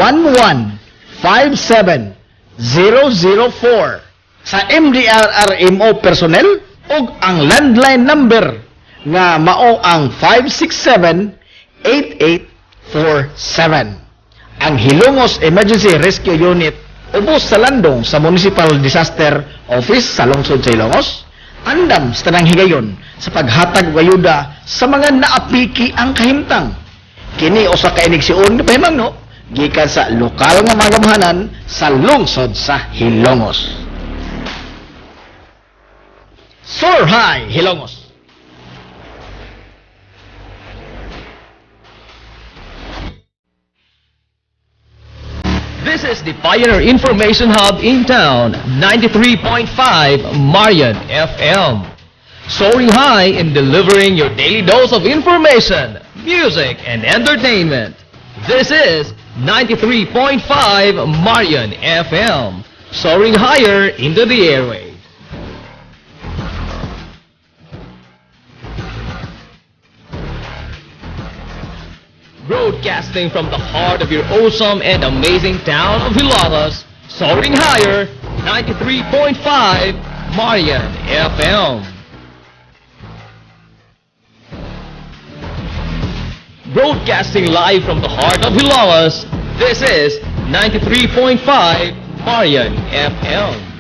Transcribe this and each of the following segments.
1157004 sa MDRRMO personnel ug ang landline number nga mao ang 567-8847. Ang Hilongos Emergency Rescue Unit ubos sa landong sa Municipal Disaster Office sa lungsod sa Hilongos, andam sa tanang higayon sa paghatag og ayuda sa mga naapiki ang kahimtang. Kini usa ka inigsiun nga pahimangno gikan sa lokal nga mga gamahanan sa lungsod sa Hilongos. Soar High, Hilongos. This is the Pioneer Information Hub in town, 93.5 Marian FM. Soaring high in delivering your daily dose of information, music, and entertainment. This is 93.5 Marian FM. Soaring higher into the airwaves. Broadcasting from the heart of your awesome and amazing town of Hilagas, soaring higher, 93.5 Marian FM. Broadcasting live from the heart of Hilagas, this is 93.5 Marian FM.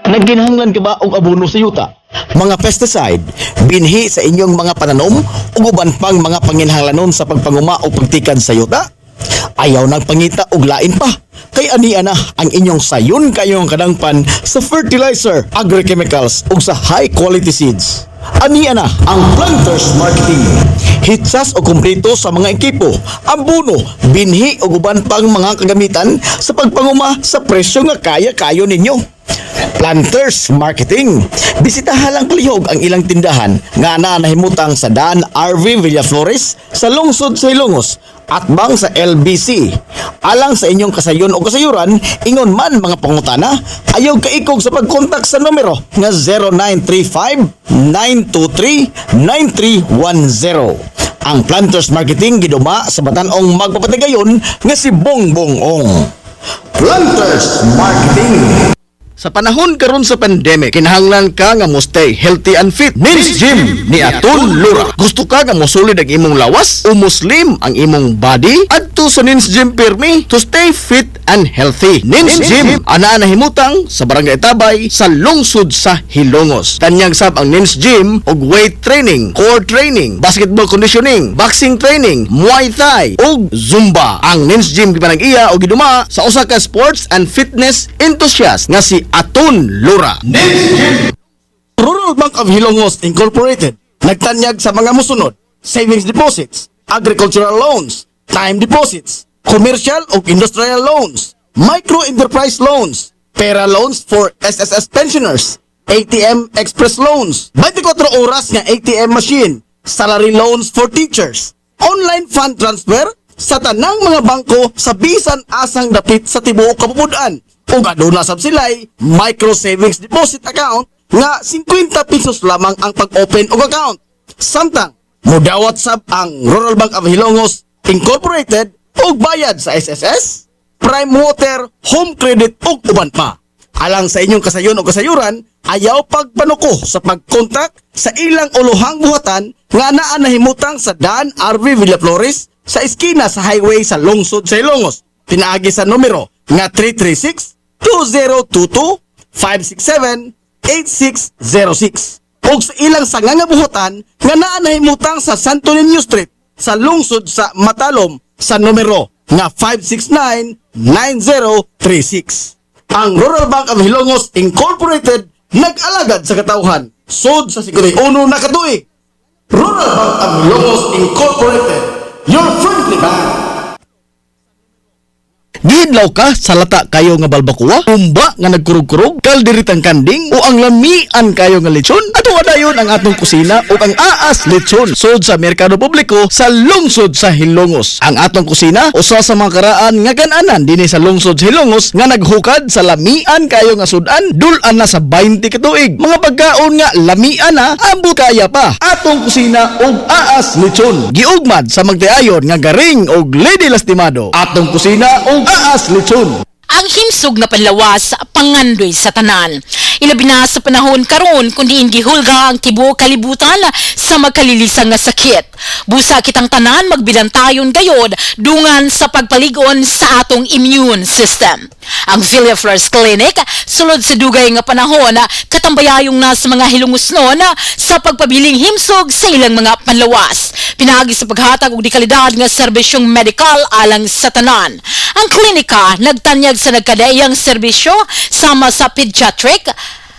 Nagginahanglan ka ba og abono sa yuta? Mga pesticide, binhi sa inyong mga pananom ug uban pang mga panginhanglanon sa pagpanguma o pagtikan sa yuta? Ayaw nang pangita og lain pa. Kay ania na ang inyong sayon kayong kadangpan sa fertilizer, agrochemicals ug sa high quality seeds. Ania na ang Planters Marketing. Hitsas o kumpleto sa mga ekipo, abono, binhi ug uban pang mga kagamitan sa pagpanguma sa presyo nga kaya-kayo ninyo. Planters Marketing. Bisitahan lang palihog ang ilang tindahan nga nahimutang sa Dan RV Villaflores sa lungsod sa Hilongos at bang sa LBC. Alang sa inyong kasayon o kasayuran, ingon man mga pangutana, ayaw kaikog sa pagkontak sa numero nga 0935-923-9310. Ang Planters Marketing giduma sa batanong magpapatigayon nga si Bongbong Ong. Planters Marketing. Sa panahon karon sa pandemic, kinahanglan ka nga mo stay healthy and fit. Nins Gym ni Atul Lura. Gusto ka nga mo solid ang imong lawas o muslim ang imong body? Adto sa Nins Gym pirmi to stay fit and healthy. Nins Gym ana nahimutang sa Barangay Tabay sa lungsod sa Hilongos. Tanyag sab ang Nins Gym og weight training, core training, basketball conditioning, boxing training, Muay Thai ug Zumba. Ang Nins Gym gipanag-iya og giduma sa usa ka sports and fitness enthusiast nga si Atul Lura. Rural Bank of Hilongos Incorporated nagtanyag sa mga musunod: savings deposits, agricultural loans, time deposits, commercial o industrial loans, micro enterprise loans, pera loans for SSS pensioners, ATM express loans, 24 oras nga ATM machine, salary loans for teachers, online fund transfer sa tanang mga bangko sa bisan asang dapit sa tibuok kapupudan. Ug aduna sab sila'y micro savings deposit account nga 50 pesos lamang ang pag-open og account. Samtang modawat sab ang Rural Bank of Hilongos Incorporated og bayad sa SSS, Prime Water, Home Credit ug uban pa. Alang sa inyong kasayon o kasayuran, ayaw pagpanuko sa pagkontak sa ilang ulohang buhatan nga naa nahimutang sa Dan RV Villaflores sa eskina sa highway sa lungsod sa Hilongos. Pinaagi sa numero nga 336-202-567-8606. O sa ilang sanga nga buhatan nga naa nahimutang sa Santo Niño Street sa lungsod sa Matalom sa numero nga 569-9036. Ang Rural Bank of Hilongos Incorporated nag-alagad sa katauhan sud sa 51 na katuig. Rural Bank of Hilongos Incorporated, your friendly bank. Gihidlaw ka sa lata kayo nga balbakuwa, umba nga nagkurog-kurog, kaldiritang kanding, o ang lamian kayo nga lechon? Ato dayon ang atong kusina o ang aas lechon sud sa merkado publiko sa lungsod sa Hilongos. Ang atong kusina usa sa mga karaan nga gan-anan dinhi sa lungsod sa Hilongos nga naghukad sa lamian kayo nga sudan, dul-an na sa 20 ka tuig. Mga pagkaon nga lamian na ambot kaya pa. Atong kusina og aas lechon giugmad sa magtiayon nga garing og lady lastimado. Atong kusina og aas lechon. Ang himsog nga panlawas pangandoy sa tanan. Ilabi na sa panahon karon kundi gihulga ang tibuok kalibutan sa magkalilisang nga sakit. Busa kitang tanan magbilantayon gayod dungan sa pagpaligon sa atong immune system. Ang Villaflores Clinic sulod sa dugay nga panahon katambayayong na sa mga hilungusnon sa pagpabiling himsog sa ilang mga panlawas. Pinagi sa paghatag og dekalidad nga serbisyong medikal alang sa tanan. Ang klinika nagtanyag sa nagkadaiyang serbisyo sama sa pediatric,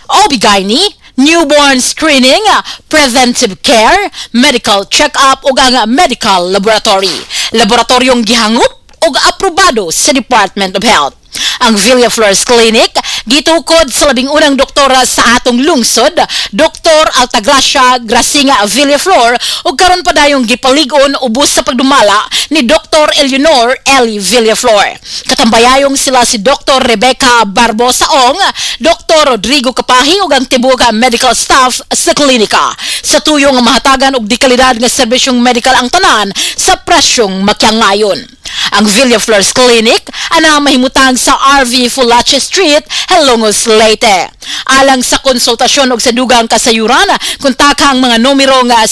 OB-GYN, newborn screening, preventive care, medical check-up ug ang medical laboratory. Laboratoryong gihangup ug aprobado sa Department of Health. Ang Villaflores Clinic gitukod sa labing unang doktora sa atong lungsod, Dr. Altagracia Gracinga Villaflor, ug karon pa dayong gipaligon ubos sa pagdumala ni Dr. Eleanor Ellie Villaflor. Katambayayong sila si Dr. Rebecca Barbosaong, Dr. Rodrigo Kapahi ug ang tibuok medical staff sa klinika. Sa tuyong nga mahatagan og dekalidad nga serbisyong medical ang tanan sa presyong makyangayon. Ang Villaflores Clinic ana mahimutang sa RV Fulache Street, Hilongos, Leyte. Alang sa konsultasyon og sa dugang kasayuran, kontakang mga numero nga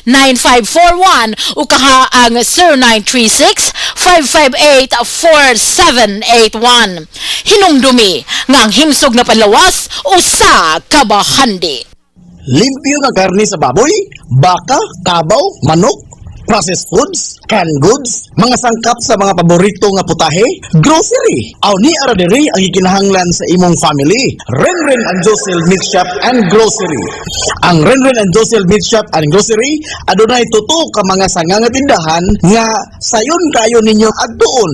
053-567-9541 o kaha ang 0936-558-4781. Hinumdumi nga ang himsog na panlawas usa ka bahandi. Limpyo nga karni sa baboy, baka, kabaw, manok, processed foods, canned goods, mga sangkap sa mga paborito nga putahe, grocery. Aw ni ara diri ang ikinahanglan sa imong family. Renren and Josel Meat Shop and Grocery. Ang Renren and Josel Meat Shop and Grocery adunay tuto ka mga sanga nga tindahan nga sayon kayo ninyo adtuon.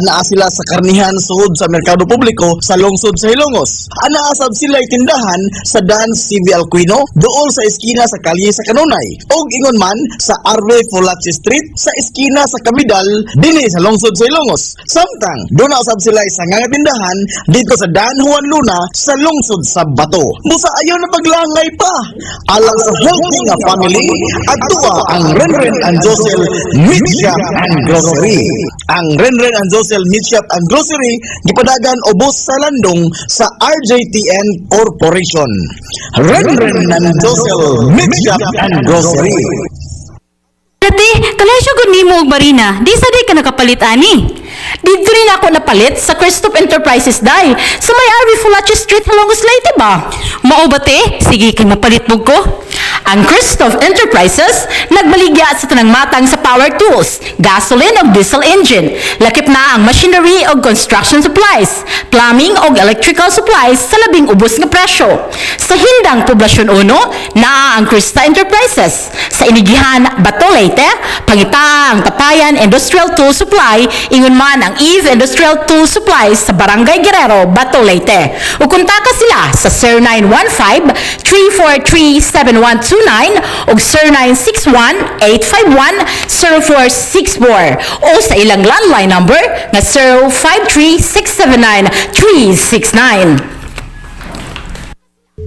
Anaa sila sa karnihan sud sa merkado publiko sa lungsod sa Hilongos. Anaa sab sila tindahan sa Dan CV Alquino duol sa eskina sa kalye sa Kanunay. Og ingon man sa Arve Fulache Street sa eskina sa Kamidal dinhi sa lungsod sa Ilongos. Samtang doon usab sila sa nga tindahan dito sa Dan Juan Luna sa lungsod sa Bato. Busa ayo na paglangay pa. Alang sa healthy nga family adtua ang Renren and Josel Meat Shop and Grocery. Ang Renren and Josel Meat Shop and Grocery gipadagan ubos sa landong sa RJTN Corporation. Renren and Josel Meat Shop and Grocery. Dati, kalasyo gud nimo og Marina, di sa day ka nakapalit ani. Dito rin ako napalit sa Christoph Enterprises day, sa may RV Fulache Street, Hilongos, Leyte ba? Mao ba te? Sige kay mapalit mo ko. Ang Christoph Enterprises nagbaligya sa tanang matang sa power tools, gasoline o diesel engine, lakip na ang machinery o construction supplies, plumbing o electrical supplies sa labing ubos nga presyo. Sa hindang poblasyon 1, naa ang Krista Enterprises. Sa Inigihan, Bato, Leyte, Pangita ang Tapayan Industrial Tool Supply, ingon man ang Eve Industrial Tool Supplies sa Barangay Guerrero, Bato, Leyte. O kuntaka sila sa 0915-343-7129 o 0961-851-0464 o sa ilang landline number na 053-679-369.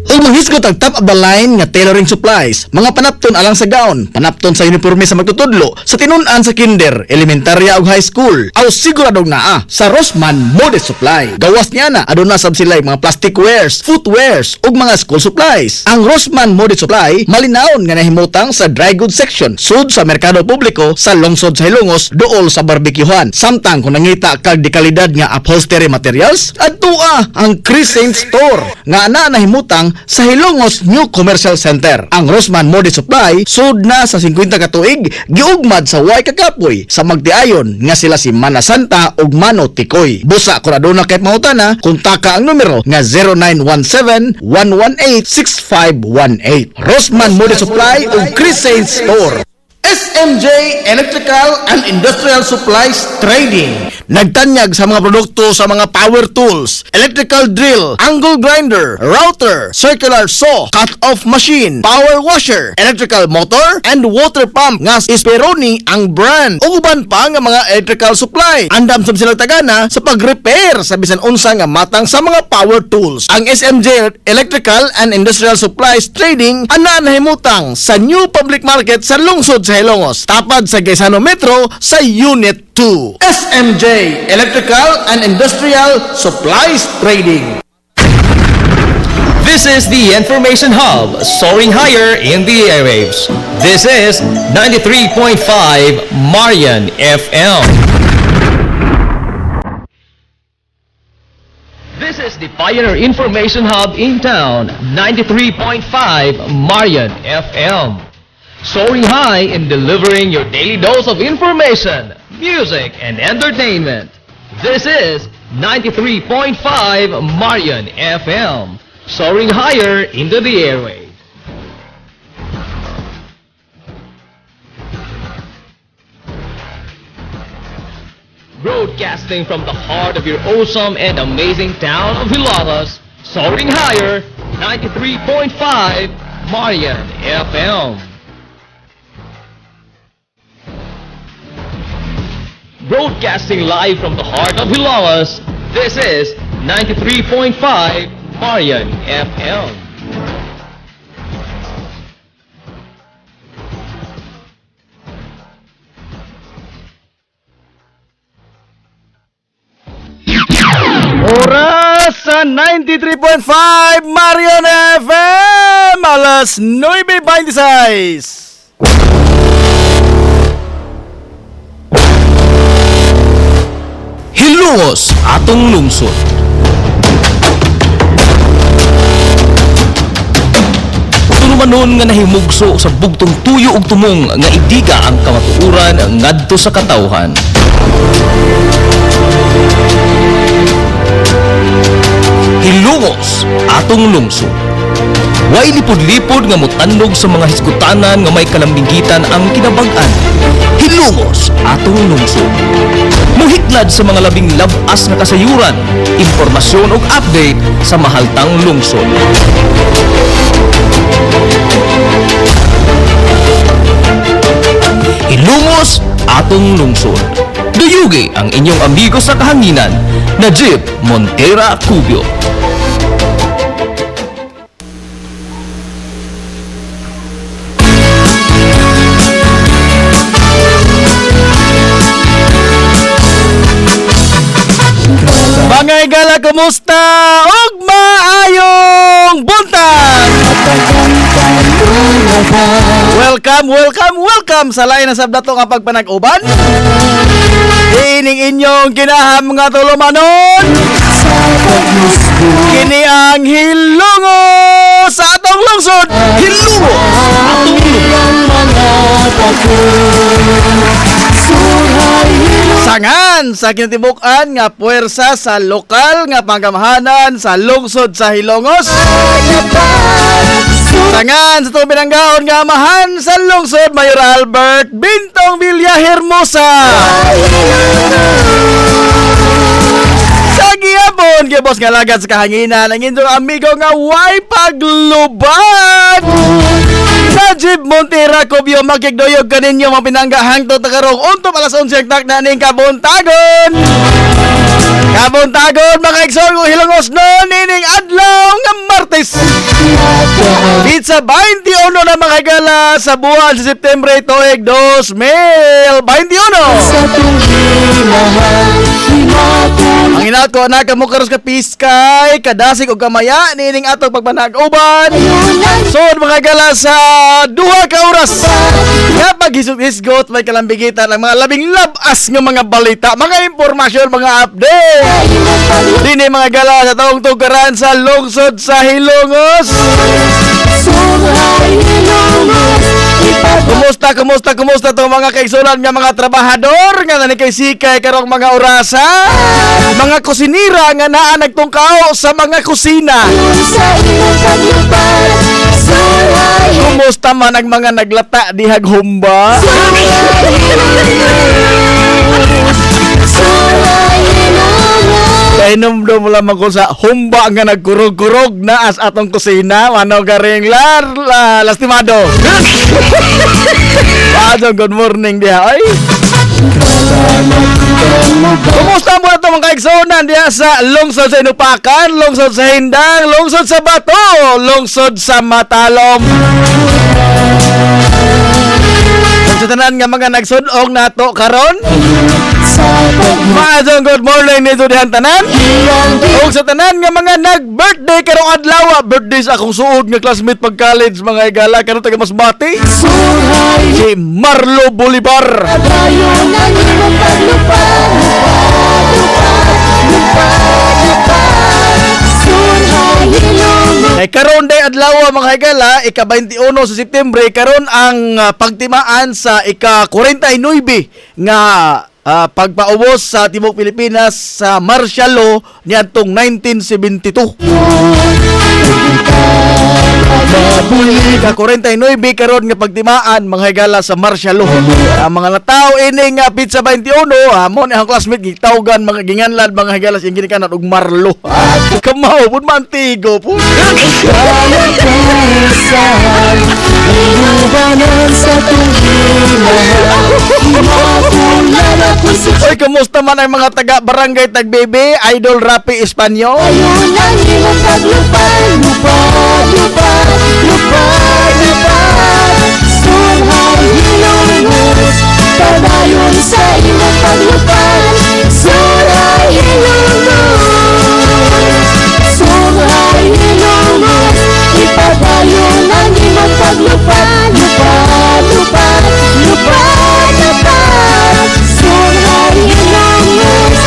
Ug manghisgot ang top of the line nga tailoring supplies, mga panapton alang sa gown, panapton sa uniforme sa magtutudlo, sa tinun-an sa kinder, elementarya ug high school, aw siguradong naa sa Rossman Mode Supply. Gawas niya na aduna sab sila mga plastic wares, footwears ug mga school supplies. Ang Rossman Mode Supply malinawon nga nahimutang sa dry goods section sud sa merkado publiko sa lungsod sa Hilongos duol sa barbecuehan. Samtang kung nangita kag dekalidad nga upholstery materials, adtua ang Crescent Store nga ana nahimutang sa Hilongos New Commercial Center. Ang Rossman Mode Supply sud na sa 50 ka tuig giugmad sa way kakapoy sa magtiayon nga sila si Mana Santa ug Mano Tikoy. Busa kun aduna kay mahutana, kontaka ang numero nga 0917-118-6518. Rossman Mode Supply ug Crescent Store. SMJ Electrical and Industrial Supplies Trading. Nagtanyag sa mga produkto sa mga power tools, electrical drill, angle grinder, router, circular saw, cut-off machine, power washer, electrical motor, and water pump nga Esperoni ang brand. Uban pa nga mga electrical supply. Andam sab silang tagana sa pag-repair sa bisan unsa nga matang sa mga power tools. Ang SMJ Electrical and Industrial Supplies Trading ana nahimutang sa New Public Market sa lungsod sa Hilongos, tapad sa Gaisano Metro sa Unit 2. SMJ Electrical and Industrial Supplies Trading. This is the Information Hub, soaring higher in the airwaves. This is 93.5 Marian FM. This is the Pioneer Information Hub in town, 93.5 Marian FM. Soaring high in delivering your daily dose of information, music, and entertainment. This is 93.5 Marian FM. Soaring higher into the airwaves. Broadcasting from the heart of your awesome and amazing town of Hilagas, soaring higher, 93.5 Marian FM. Broadcasting live from the heart of Hilagas, this is 93.5 Marian FM. Oras sa 93.5 Marian FM, alas 9:26. Hilongos, atong lungsod. Tunumanon nga nahimugso sa bugtong tuyo ug tumong nga idiga ang kamatuoran ngadto sa katawhan. Hilongos, atong lungsod. Way lipod-lipod nga motandog sa mga hiskutanan nga may kalambigitan ang kinabag-an. Hilongos, atong lungsod. Muhiklad sa mga labing labas na kasayuran, impormasyon ug update sa mahaltang lungsod. Hilongos, atong lungsod. Duyugi ang inyong amigo sa kahanginan, Najib Montera Cubio. Mga igala, kumusta? Ug maayong buntag! Welcome sa lain na sabdato nga pagpanag-uban. Ining inyong kinaham nga tulumanon. Kini ang Hilongos sa atong lungsod. Hilongos atong sangan sa kinatibukan nga puwersa sa lokal nga pangamahanan sa lungsod sa Hilongos. Sangan sa itong binanggaon nga amahan sa lungsod, Mayor Albert Bintong Villahermosa. Sa gihapon kay boss nga lagad sa kahanginan ang inyong amigo nga way pagluban. Najib Montera Cubio, makikdoyog kaninyo mga pinanggahang to takarong untop alas 11 tak na ning kabuntagon. Kabuntagon mga igsoon kong Hilongos no nining adlaw nga Martes. Pizza 21 na mga gala sa buwan sa September tuig 2021. Ang inaot ko anak mo karos ka piskay, kadasig o kamaya nining atong pagpanag-uban. So mga gala sa 2 ka oras. Nga paghisot-hisgot may kalambigitan ang mga labing labas ng mga balita, mga impormasyon, mga update. Dini mga gala sa taong tugaran sa lungsod sa Hilongos. Kumusta tong mga kaigsunan nga mga trabahador nga nanikay-sikay karong mga orasa, mga kusinira nga naa nagtungkaw sa mga kusina. Kumusta man ang mga naglata dihag humba? Kainom-dom lamang ko sa humba nga nagkurog-kurog na as atong kusina. Ano garing lastimado. Good morning diha. Ay. Kumusta mo na ito mga kaigsonan diha sa lungsod sa Inupakan, lungsod sa Hindang, lungsod sa Bato, lungsod sa Matalom. Sa tanan nga mga nagsudong nato karon. Maadong good morning nito dihan tanan. Ug sa tanan nga mga nag-birthday karong adlaw, birthday sa akong suod nga classmate pag college mga igala karon taga Masbate. Si Marlo Bolivar. Ay karon day adlaw mga higala, ika-21 sa September karon ang pagtimaan sa ika-49 nga pagpaubos sa Timog Pilipinas sa martial law niadtong 1972. Ika-49 karon nga pagtimaan mga higala sa martial law. Ang mga natawo ini nga pizza 21 mo ni ang classmate gitawgan mga ginganlad mga higala sing ginikanan og marlo. Kamaw pud mantigo po. Oy, kumusta man ang mga taga Barangay Tagbebe, Idol Rapi Espanyol? Padayon sa imong paglupad, suray hilumos. Suray hilumos, ipadayon ang imong paglupad. Lupad, lupad, lupad, lupad. Suray hilumos,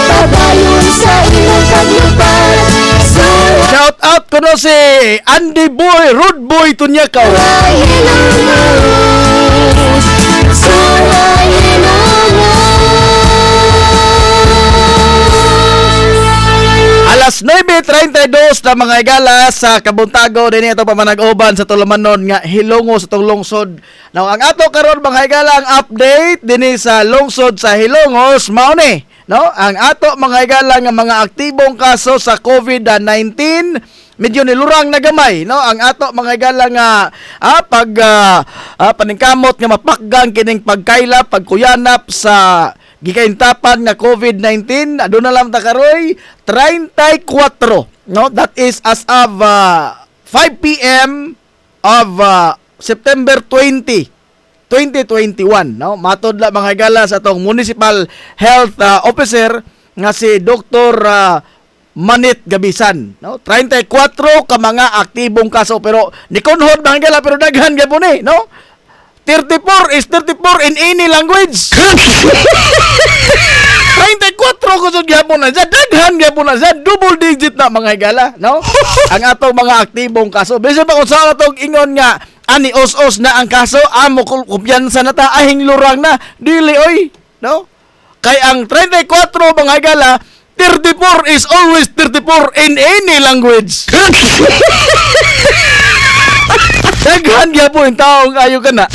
padayon sa imong paglupad. Shout out ko no si Andy Boy, Rude Boy Tunyakaw. Suray hilumos, suray Alas 9:32 na mga igala sa Kabuntago din ito pamanag-uban sa Tulumanon nga hilongo sa tong lungsod. Now ang ato karon mga igala ang update dinhi sa lungsod sa Hilongos mao ni, no? Ang ato mga igala nga mga aktibong kaso sa COVID-19 medyo nilurang na gamay, no? Ang ato mga igala nga paningkamot nga mapakgang kining pagkaylap, pagkuyanap sa gikaintapan nga COVID-19 aduna lang ta karoy 34, no? That is as of 5 PM of September 2021, no? Matod la mga igala sa atong Municipal Health Officer nga si Dr. Manit Gabisan, no? 34 ka mga aktibong kaso pero nikonhod mga igala pero daghan gyapon ni, no? 34 is 34 in any language. 34 ko sa gyapon na sa daghan gyapon na sa double digit na mga higala, no? Ang atong mga aktibong kaso. Bisan pa kung saan atong ingon nga ani os-os na ang kaso, amo kumpiyansa na ta ahing lurang na dili oy, no? Kay ang 34 mga higala 34 is always 34 in any language. Daghan gyapon taong ayo kana.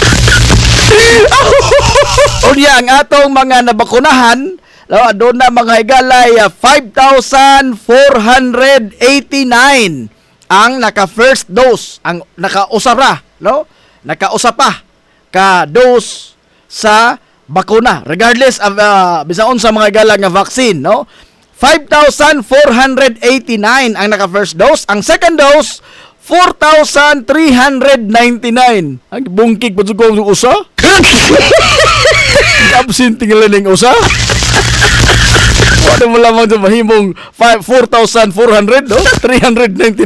Unya ang atong mga nabakunahan, no, aduna na mga higalay 5,489 ang naka first dose, ang nakausara, no? Nakausapa ka dose sa bakuna regardless of bisaon sa mga higala nga vaccine, no? 5,489 ang naka first dose, ang second dose 4,399. Ang bungkig pa sa usa? Absent tingala ng usa? Wala mo lamang sa mahimong 4,400, no? 399.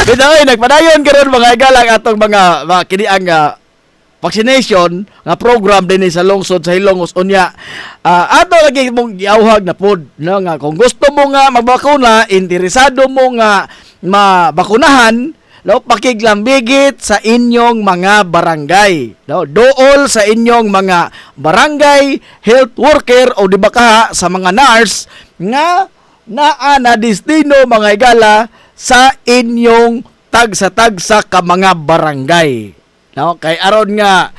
Bitaw, nagpadayon karon mga igalang atong mga kiniang vaccination nga program din sa lungsod sa Hilongos unya. Ato lagi mong giawhag na pod, no, nga kung gusto mo nga magbakuna, interesado mo nga mabakunahan, no, pakiglambigit sa inyong mga barangay, no, dool sa inyong mga barangay health worker o di ba ka sa mga nurse nga naa na destino mga higala sa inyong tagsa-tagsa ka mga barangay. No, kay aron nga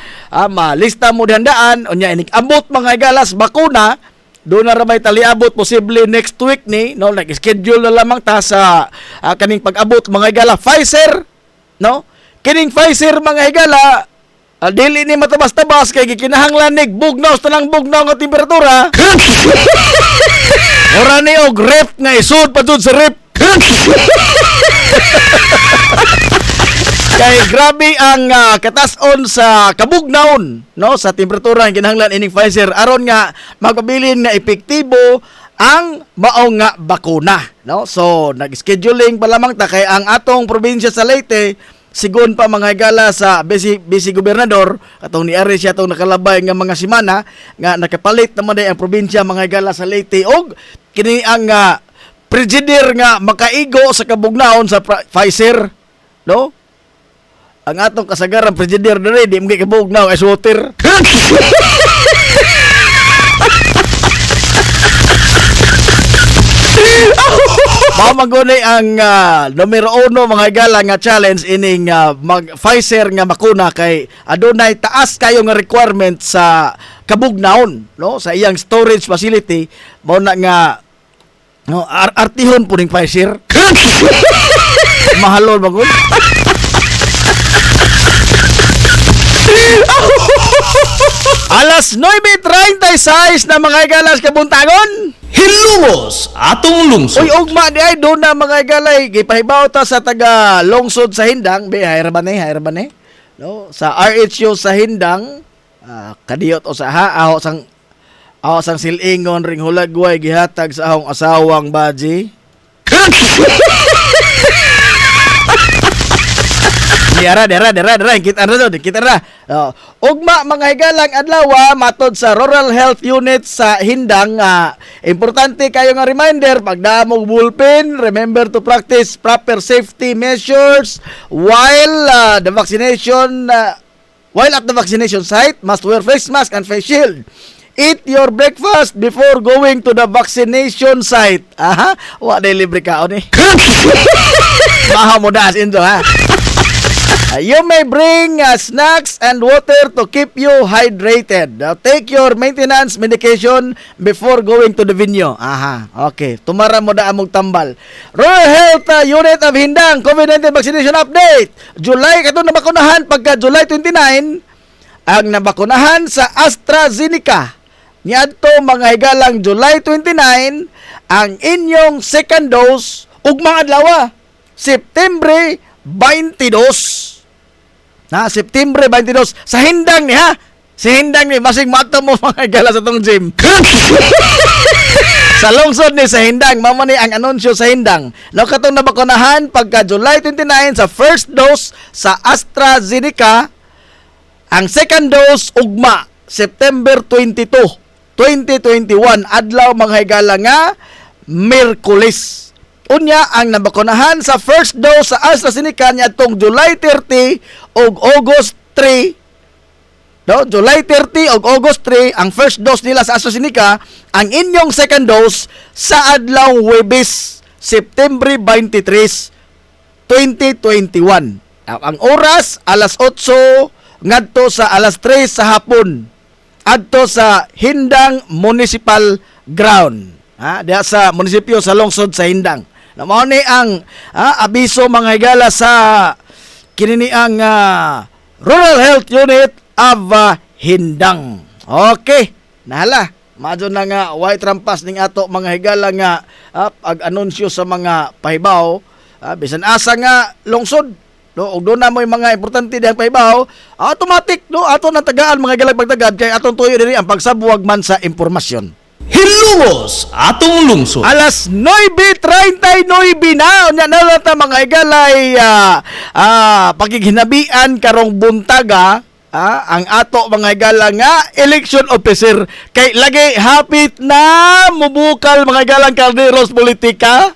malista mo dihandaan unya inig abot mga higalas bakuna do na ra may taliabot posible next week ni no nag-schedule na lamang ta sa kaning pag-abot mga higala Pfizer no kining Pfizer mga higala dili ni matabas-tabas kay gikinahanglan nig bugnaw tanang bugnaw nga temperatura ora ni og rep nga isud pa jud sa rep kay grabe ang katason sa kabugnaon no sa temperatura ang kinahanglan ining Pfizer aron nga magpabilin nga epektibo ang mao nga bakuna no so nag-scheduling pa lamang ta kay ang atong probinsya sa Leyte sigon pa mga higala sa bisi gobernador katong ni Ari siya tong nakalabay nga mga semana nga nakapalit naman ang probinsya mga higala sa Leyte og kini ang presider nga makaigo sa kabugnaon sa Pfizer no ang atong kasagaran presider dere di mo kabugnaw as water Mamagunay ang numero 1 mga higala nga challenge ining Pfizer nga makuna kay adunay taas kayo nga requirement sa kabugnaon no sa iyang storage facility mao na nga no artihon puning Pfizer mahalon magud Alas 9:36 na mga higalas kabuntagon. Hilumos atong lungsod. Uy, ugma di ay doon na mga higalay. Gipahibaw ta sa taga lungsod sa Hindang. Hayra ba ni? No? Sa RHU sa Hindang, kadiyot o sa aho sang silingon ring hulagway gihatag sa ahong asawang baji. Dera, kita ra. Ugma mga higalang adlaw matod sa Rural Health Unit sa Hindang, importante kayo nga reminder pagdamog bullpen, remember to practice proper safety measures while at the vaccination site, must wear face mask and face shield. Eat your breakfast before going to the vaccination site. Aha, wa day libre ka ni. Maha mo das into ha. You may bring snacks and water to keep you hydrated. Take your maintenance medication before going to the venue. Aha, okay. Tumara mo da among tambal. Rural Health Unit of Hindang, COVID-19 vaccination update. July, kato nabakunahan pagka July 29, ang nabakunahan sa AstraZeneca. Niadto mga higalang July 29, ang inyong second dose, ugmang adlaw, September 22. September 22 sa Hindang ni ha. Si Hindang ni masing mato mo mga gala sa tong gym. Sa lungsod ni sa Hindang, mamo ni ang anunsyo sa Hindang. No katong nabakunahan pagka July 29 sa first dose sa AstraZeneca, ang second dose ugma September 22, 2021 adlaw mga higala nga Miyerkules. Unya ang nabakunahan sa first dose sa AstraZeneca niadtong July 30 ug August 3. No, July 30 ug August 3 ang first dose nila sa AstraZeneca, ang inyong second dose sa adlaw Huwebes, September 23, 2021. Ang oras alas 8 ngadto sa alas 3 sa hapon adto sa Hindang Municipal Ground. Diha sa munisipyo sa lungsod sa Hindang. Na mao ni ang abiso mga higala sa kinini ang Rural Health Unit of Hindang. Okay, nahala. Madyo na nga white rampas ning ato mga higala nga pag-anunsyo sa mga pahibaw, bisan asa nga lungsod. No, og do na mo mga importante diyang pahibaw, automatic no ato nang tagaan mga higala pagtagad kay atong tuyo diri ang pagsabuwag man sa impormasyon. Hilumos atong lungsod. Alas 9:39 na unya na ta mga higalay pagiginabian karong buntaga ang ato mga higala nga election officer kay lagi hapit na mubukal mga higalang kalderos politika.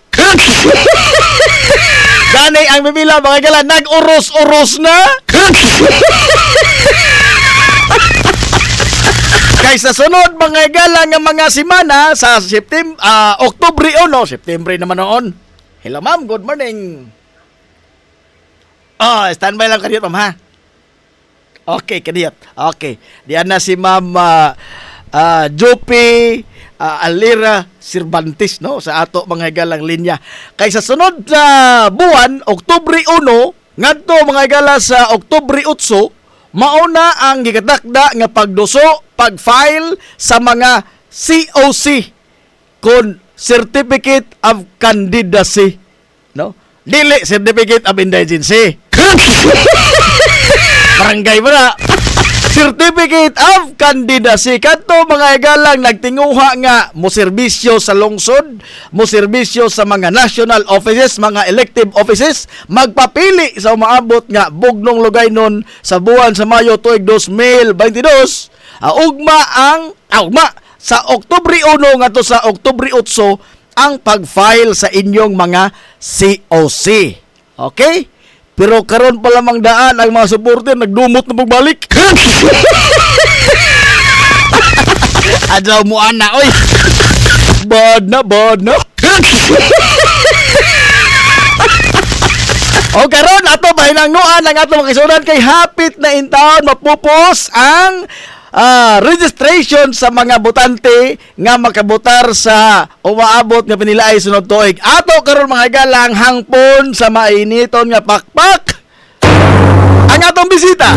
Gani ang mimila mga higala nag-uros-uros na. Kay sa sunod mga igala nga mga semana sa Oktubre 1, September naman noon. Hello ma'am, good morning. Oh, standby lang kaniyot ma'am ha. Okay, kaniyot. Okay. Diyan na si ma'am Jopi Alira Cervantes no sa ato mga igalang linya. Kay sa sunod na buwan, Oktubre 1, ngadto mga igala sa Oktubre 8, mauna ang gikatakda nga pagduso, pag-file sa mga COC kon Certificate of Candidacy, no? Dili Certificate of Indigency. Barangay mo na. Certificate of Candidacy. Kadto mga igalang nagtinguha nga mo serbisyo sa lungsod, mo serbisyo sa mga national offices, mga elective offices, magpapili sa umaabot nga bugnong lugaynon sa buwan sa Mayo tuig 2022. Ugma sa Oktubre 1 ngadto sa Oktubre 8 ang pag-file sa inyong mga COC. Okay? Pero karon pa lamang daan ang mga supporter nagdumot na pagbalik. Adlaw mo ana oy. Bad na. O karon ato bahinangnuan ang ato makisunan kay hapit na intawon mapupos ang registration sa mga botante nga makabotar sa umaabot nga pinilaay sunod tuig. Ato karon mga galang hangpon sa mainiton nga pakpak ang atong bisita.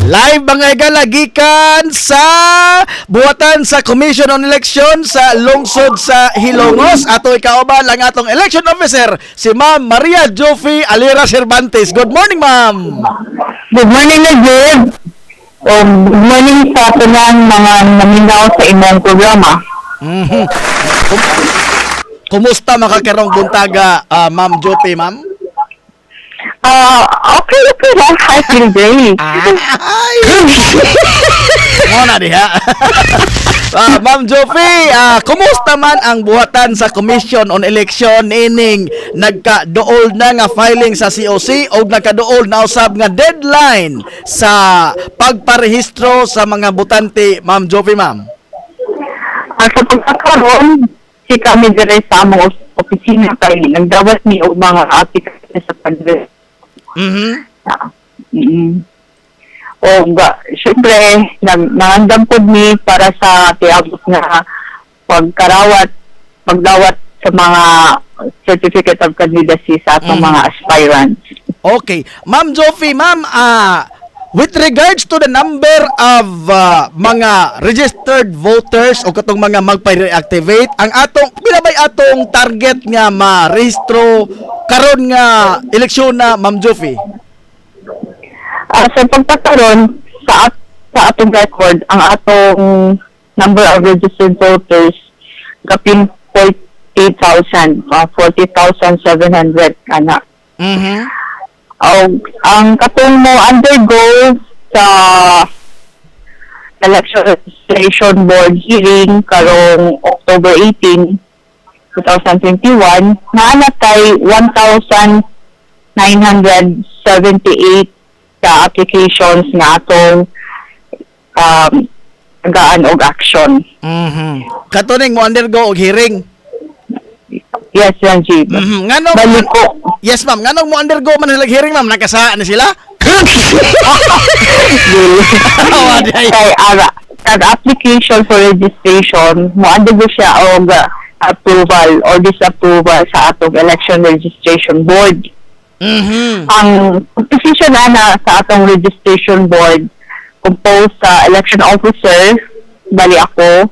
Live mga igala gikan sa buhatan sa Commission on Election sa lungsod sa Hilongos. Ato ikauban lang atong election officer si Ma'am Maria Jofi Alira Cervantes. Good morning, ma'am. Good morning, Najib. Good morning sa tunang mga naminaw sa imong programa. Kumusta makakarong buntaga, Ma'am Jofi, ma'am? Okay lang. I feel great. Ay! Muna diha. Ma'am Jofi, kumusta man ang buhatan sa Commission on Election ining nagka-duol na nga filing sa COC o nagka-duol na usab nga deadline sa pagparehistro sa mga botante, Ma'am Jofi, ma'am? Sa pagkakaroon, si kami dire sa among opisina kay nagdawat ni og mga applicants sa pag syempre, nangandam po ni para sa tiabot nga pagdawat sa mga certificate of candidacy sa atong mga aspirants. Okay. Ma'am Jofi, ma'am, with regards to the number of mga registered voters o katong mga magpa-reactivate, ang atong pinabay atong target nga ma-rehistro karon nga eleksyon na, Ma'am Jofi? Sa pagkakaroon sa atong record, ang atong number of registered voters kapin 48,000, 40,700 ana. Ang katong mo undergo sa election registration board hearing karong October 18, 2021, naanatay 1,978 ka applications nga atong tagaan og action. Katuning mo undergo og hearing. Yes, Ranjit. Ngano? Baliko. Yes, ma'am. Ngano mo undergo man silang hearing, ma'am? Nakasaan na sila? Kay kada application for registration, mo undergo siya og approval or disapproval sa atong election registration board. Ang position na sa atong registration board composed sa election officer, bali ako,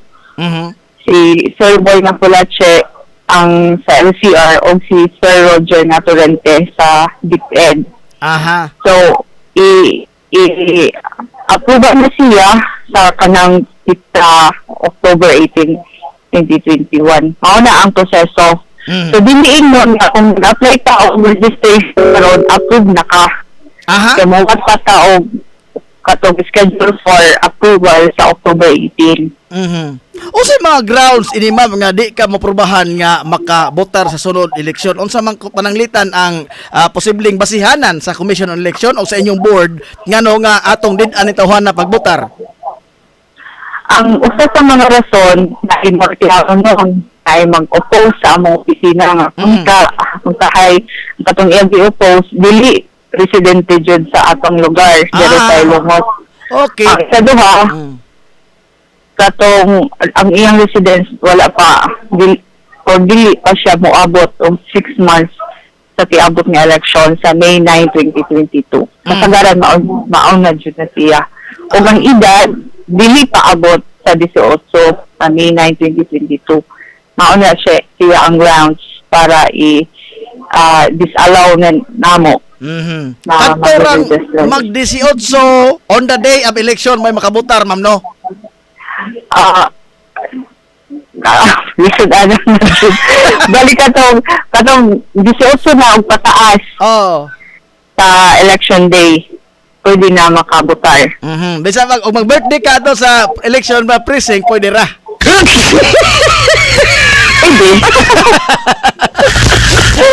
si Sir Boy Napulache ang sa LCR o si Sir Roger Naturente sa DepEd. So, approve na siya sa kanang October 18, 2021. Mao na ang proseso. So, diniin mo na kung nag-apply ka o registration karon, approve na ka. Kaya mawat pa ta o katong schedule for approval sa October 18. Unsa mga grounds ini ma'am nga di ka maprubahan nga makabotar sa sunod eleksyon? Unsa man pananglitan ang posibleng basihanan sa Commission on Election o sa inyong board ngano nga atong did-an nitawhan na pagbotar? Ang usa sa mga rason na imortihan noon ay mag-oppose sa among opisina nga kung kahay katong LGU post dili residente jud sa atong lugar dito sa Ilongos. Okay. Ang isa duha, katong ang iyang residence wala pa dili pa siya moabot og 6 months sa tiabot nga election sa May 9, 2022. Kasagaran maon na jud na siya. Ug ang edad dili pa abot sa 18 sa May 9, 2022. Maon na siya ang grounds para disallow na namo. Kantorang mag-18 on the day of election may makabotar ma'am no? Lisod ano balik katong 18 na og pataas sa election day pwede na makabotar. Bisa mag-birthday ka to sa election ba precinct pwede ra.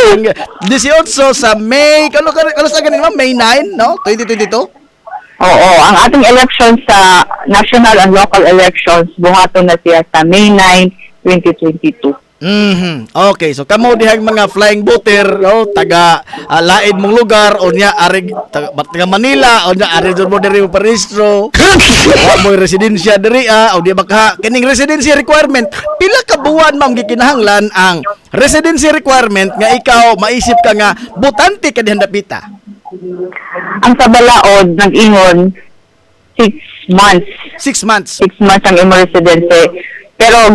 Pwede. 18 sa May, kano sa ganin ma'am? May 9, no? 2022? Oo, ang ating election sa national and local elections, buhaton na siya sa May 9, 2022. Okay, so kamo dihang mga flying voter, no? Taga laid mong lugar o nya ari taga Manila o nya ari dun mo diri mo parehistro. Wa mo residensya diri o di baka kining residency requirement pila ka buwan ma'am gikinahanglan ang residency requirement nga ikaw maisip ka nga botante ka dihan dapita. Ang sa balaod nag-ingon 6 months. 6 months. 6 months ang imo residency. Pero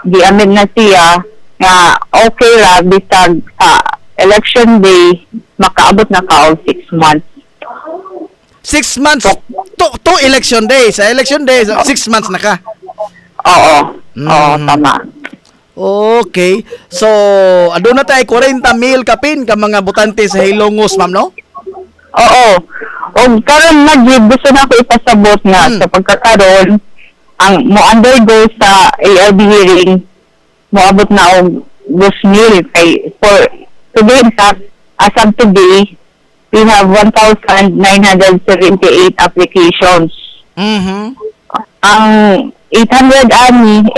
gi-amend na siya nga okay ra bisag sa election day makaabot na ka og 6 months. 6 months to election day. Sa election day 6 months na ka. Oo. Oo, tama. Okay. So, aduna na tayo 40,000 kapin ka mga botante sa Hilongos, ma'am, no? Oo. O karon gusto na ako ipasabot nga sa pagkakaroon ang mo-undergo sa ARB hearing, moabot na og 2,000 kay for today as of today, we have 1,978 applications. Ang 809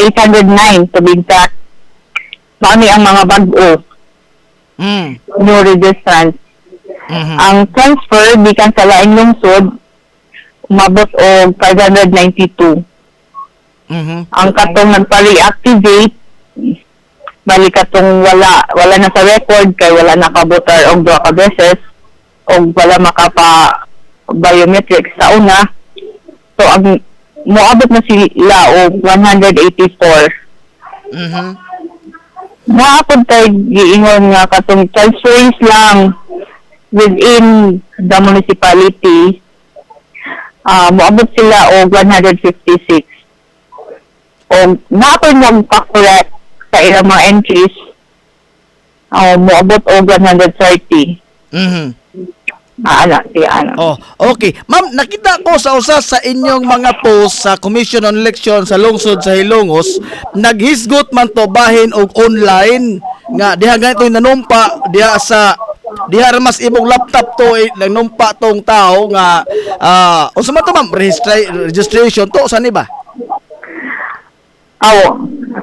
to be exact, marami ang mga bag-o. New registrants. Ang transfer, bikan sa laing lungsod, umabot og 592. Ang katong nagpa-reactivate balik katong wala na sa record kay wala nakabotar og 2 ka beses og wala makapa biometrics sa una, so ang moabot na sila og 184. Naapod tayo giingon nga katong transfers lang within the municipality, moabot sila og 156. O naapod magpa-correct sa ilang mga entries, moabot og 130. Oh, okay. Ma'am, nakita ko sa usa sa inyong mga post sa Commission on Election sa lungsod sa Hilongos, naghisgot man to bahin og online nga diha ganito nanumpa diha ra mas imong laptop to nanumpa tong tao nga unsa man to ma'am registration to saan ba?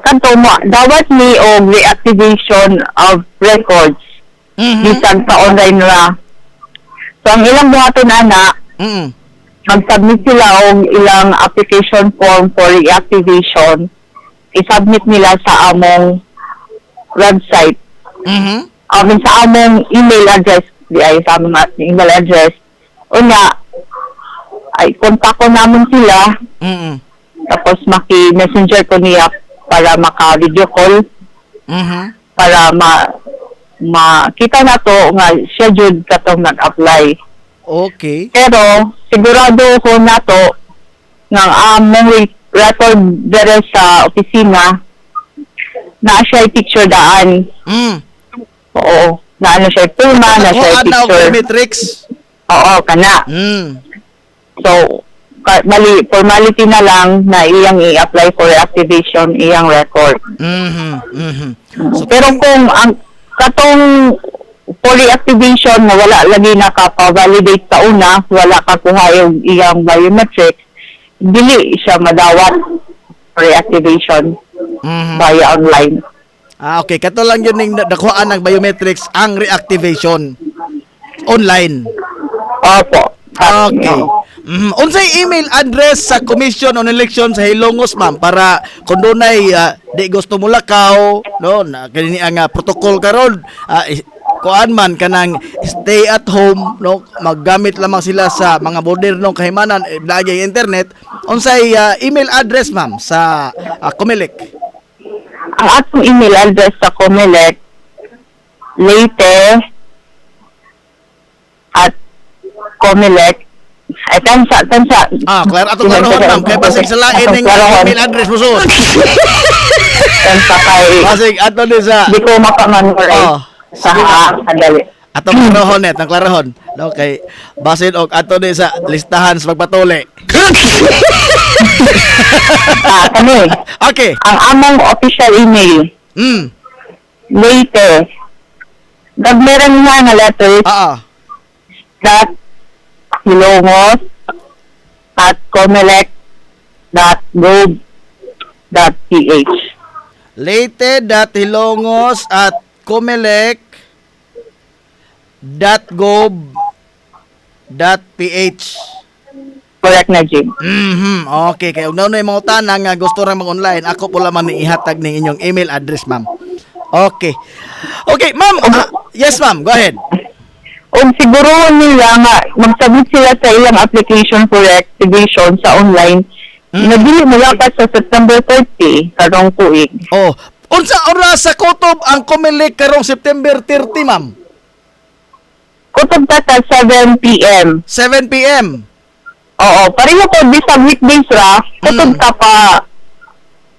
Kanto mo, dawat ni og reactivation of records. Bisag sa online ra. So, ang ilang buhaton ana, mag-submit sila og ilang application form for reactivation. I-submit nila sa among website. Sa among email address, sa among email address. Una, ay kontak ko namin sila. Tapos maki-messenger ko niya para maka-video call. Para makita na to nga siya jud katong nag-apply. Okay. Pero sigurado ko na to nga among record dere sa opisina na siya picture daan. Oo, na ano siya pulma, na siya picture. Biometrics. Oo, kana. So mali, formality na lang na iyang i-apply for reactivation iyang record. Pero kung ang katong for reactivation na wala lagi nakapa-validate sa una, wala ka kuha yung iyang biometric, dili siya madawat for reactivation via online. Okay, kato lang yun yung nakuhaan ng biometrics ang reactivation online. Opo. Okay. Unsay email address sa Commission on Elections sa Hilongos, ma'am, para kung dunay di gusto mo lakaw, no, na kini ang protocol karon, kuan man kanang stay at home, no, maggamit lamang sila sa mga modernong kahimanan, lagi internet. Unsay email address, ma'am, sa Comelec? Ang atong email address sa Comelec, Comelec, ay tansa. Claro, ato karon, ma'am, kay basig sa lain ning email address mo suot. Tansa kay, Basig ato ni sa di ko makamemorize sa kadali. atong klarahon ang klarahon. No, kay basin og ato ni sa listahan sa pagpatuli. Kani, Okay. ang among official email, Leyte, gagmeran nga letters, that Hilongos at comelec.gov.ph. Leyte.hilongos at comelec.gov.ph. Correct na, Jim. Okay, kay ugnaw na yung mga tanang nga gusto ra mag-online, ako po lamang ni ihatag ning inyong email address, ma'am. Okay. Okay, ma'am. Yes, ma'am. Go ahead. O siguro nila nga, mag-submit sila sa ilang application for reactivation sa online. Nabili mula pa sa September 30, karong tuig. Oh, unsa oras sa kutob ang Comelec karong September 30, ma'am? Kutob ta sa 7 p.m. 7 p.m. Oo, pareho ko bisag weekdays ra, kutob ka pa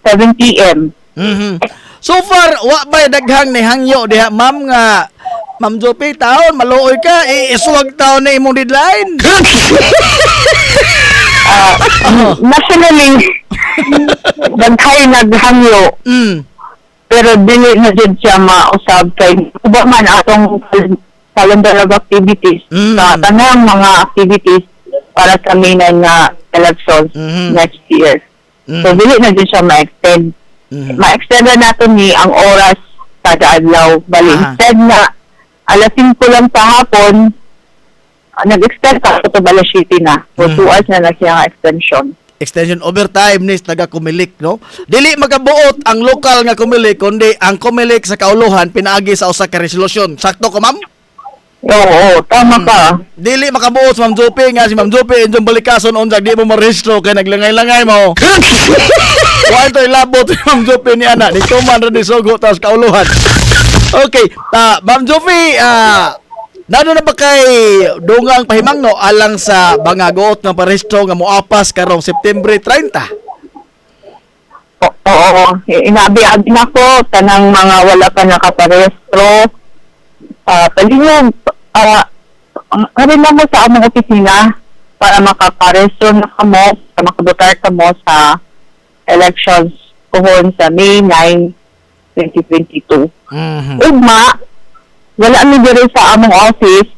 7 p.m. So far, wa ba daghang ni hangyo diha, ma'am, nga Ma'am Jopi, taon, maluoy ka, isuwag taon na imong deadline. Nationally, daghay naghangyo. Pero dili na jud siya mausab kay uba man atong calendar of activities sa tanang mga activities para sa mainan nga elections next year. So dili na jud siya ma-extend. Ma-extend na nato ni ang oras kada adlaw. Bali, instead na alas 5 lang sa hapon, nag-extend ka ito alas 7 na. So 2 hours na siya extension. Extension overtime ni taga Comelec, no? Dili magabuot ang lokal nga Comelec, kundi ang Comelec sa kauluhan pinaagi sa usa ka resolusyon. Sakto ko, ma'am? Oo, tama ka. Dili makabuot si Ma'am Jopi nga si Ma'am Jopi inyong balikason unsag di mo marehistro kay naglangay-langay mo. Wa ito ilabot si Ma'am Jopi ni ana, ni tuman ra di sugo tas kauluhan. Okay, Ma'am Jopi, nano na ba kay dungang pahimangno alang sa bangagoot nga parehistro nga moapas karong September 30? Oo, inabi-abi na ko tanang mga wala pa nakaparehistro. Palihog, rin na mo sa among opisina para makaparehistro na kamo, para makabotar kamo sa elections kuhon sa May 9, 2022. Ugma, wala mi diri sa among office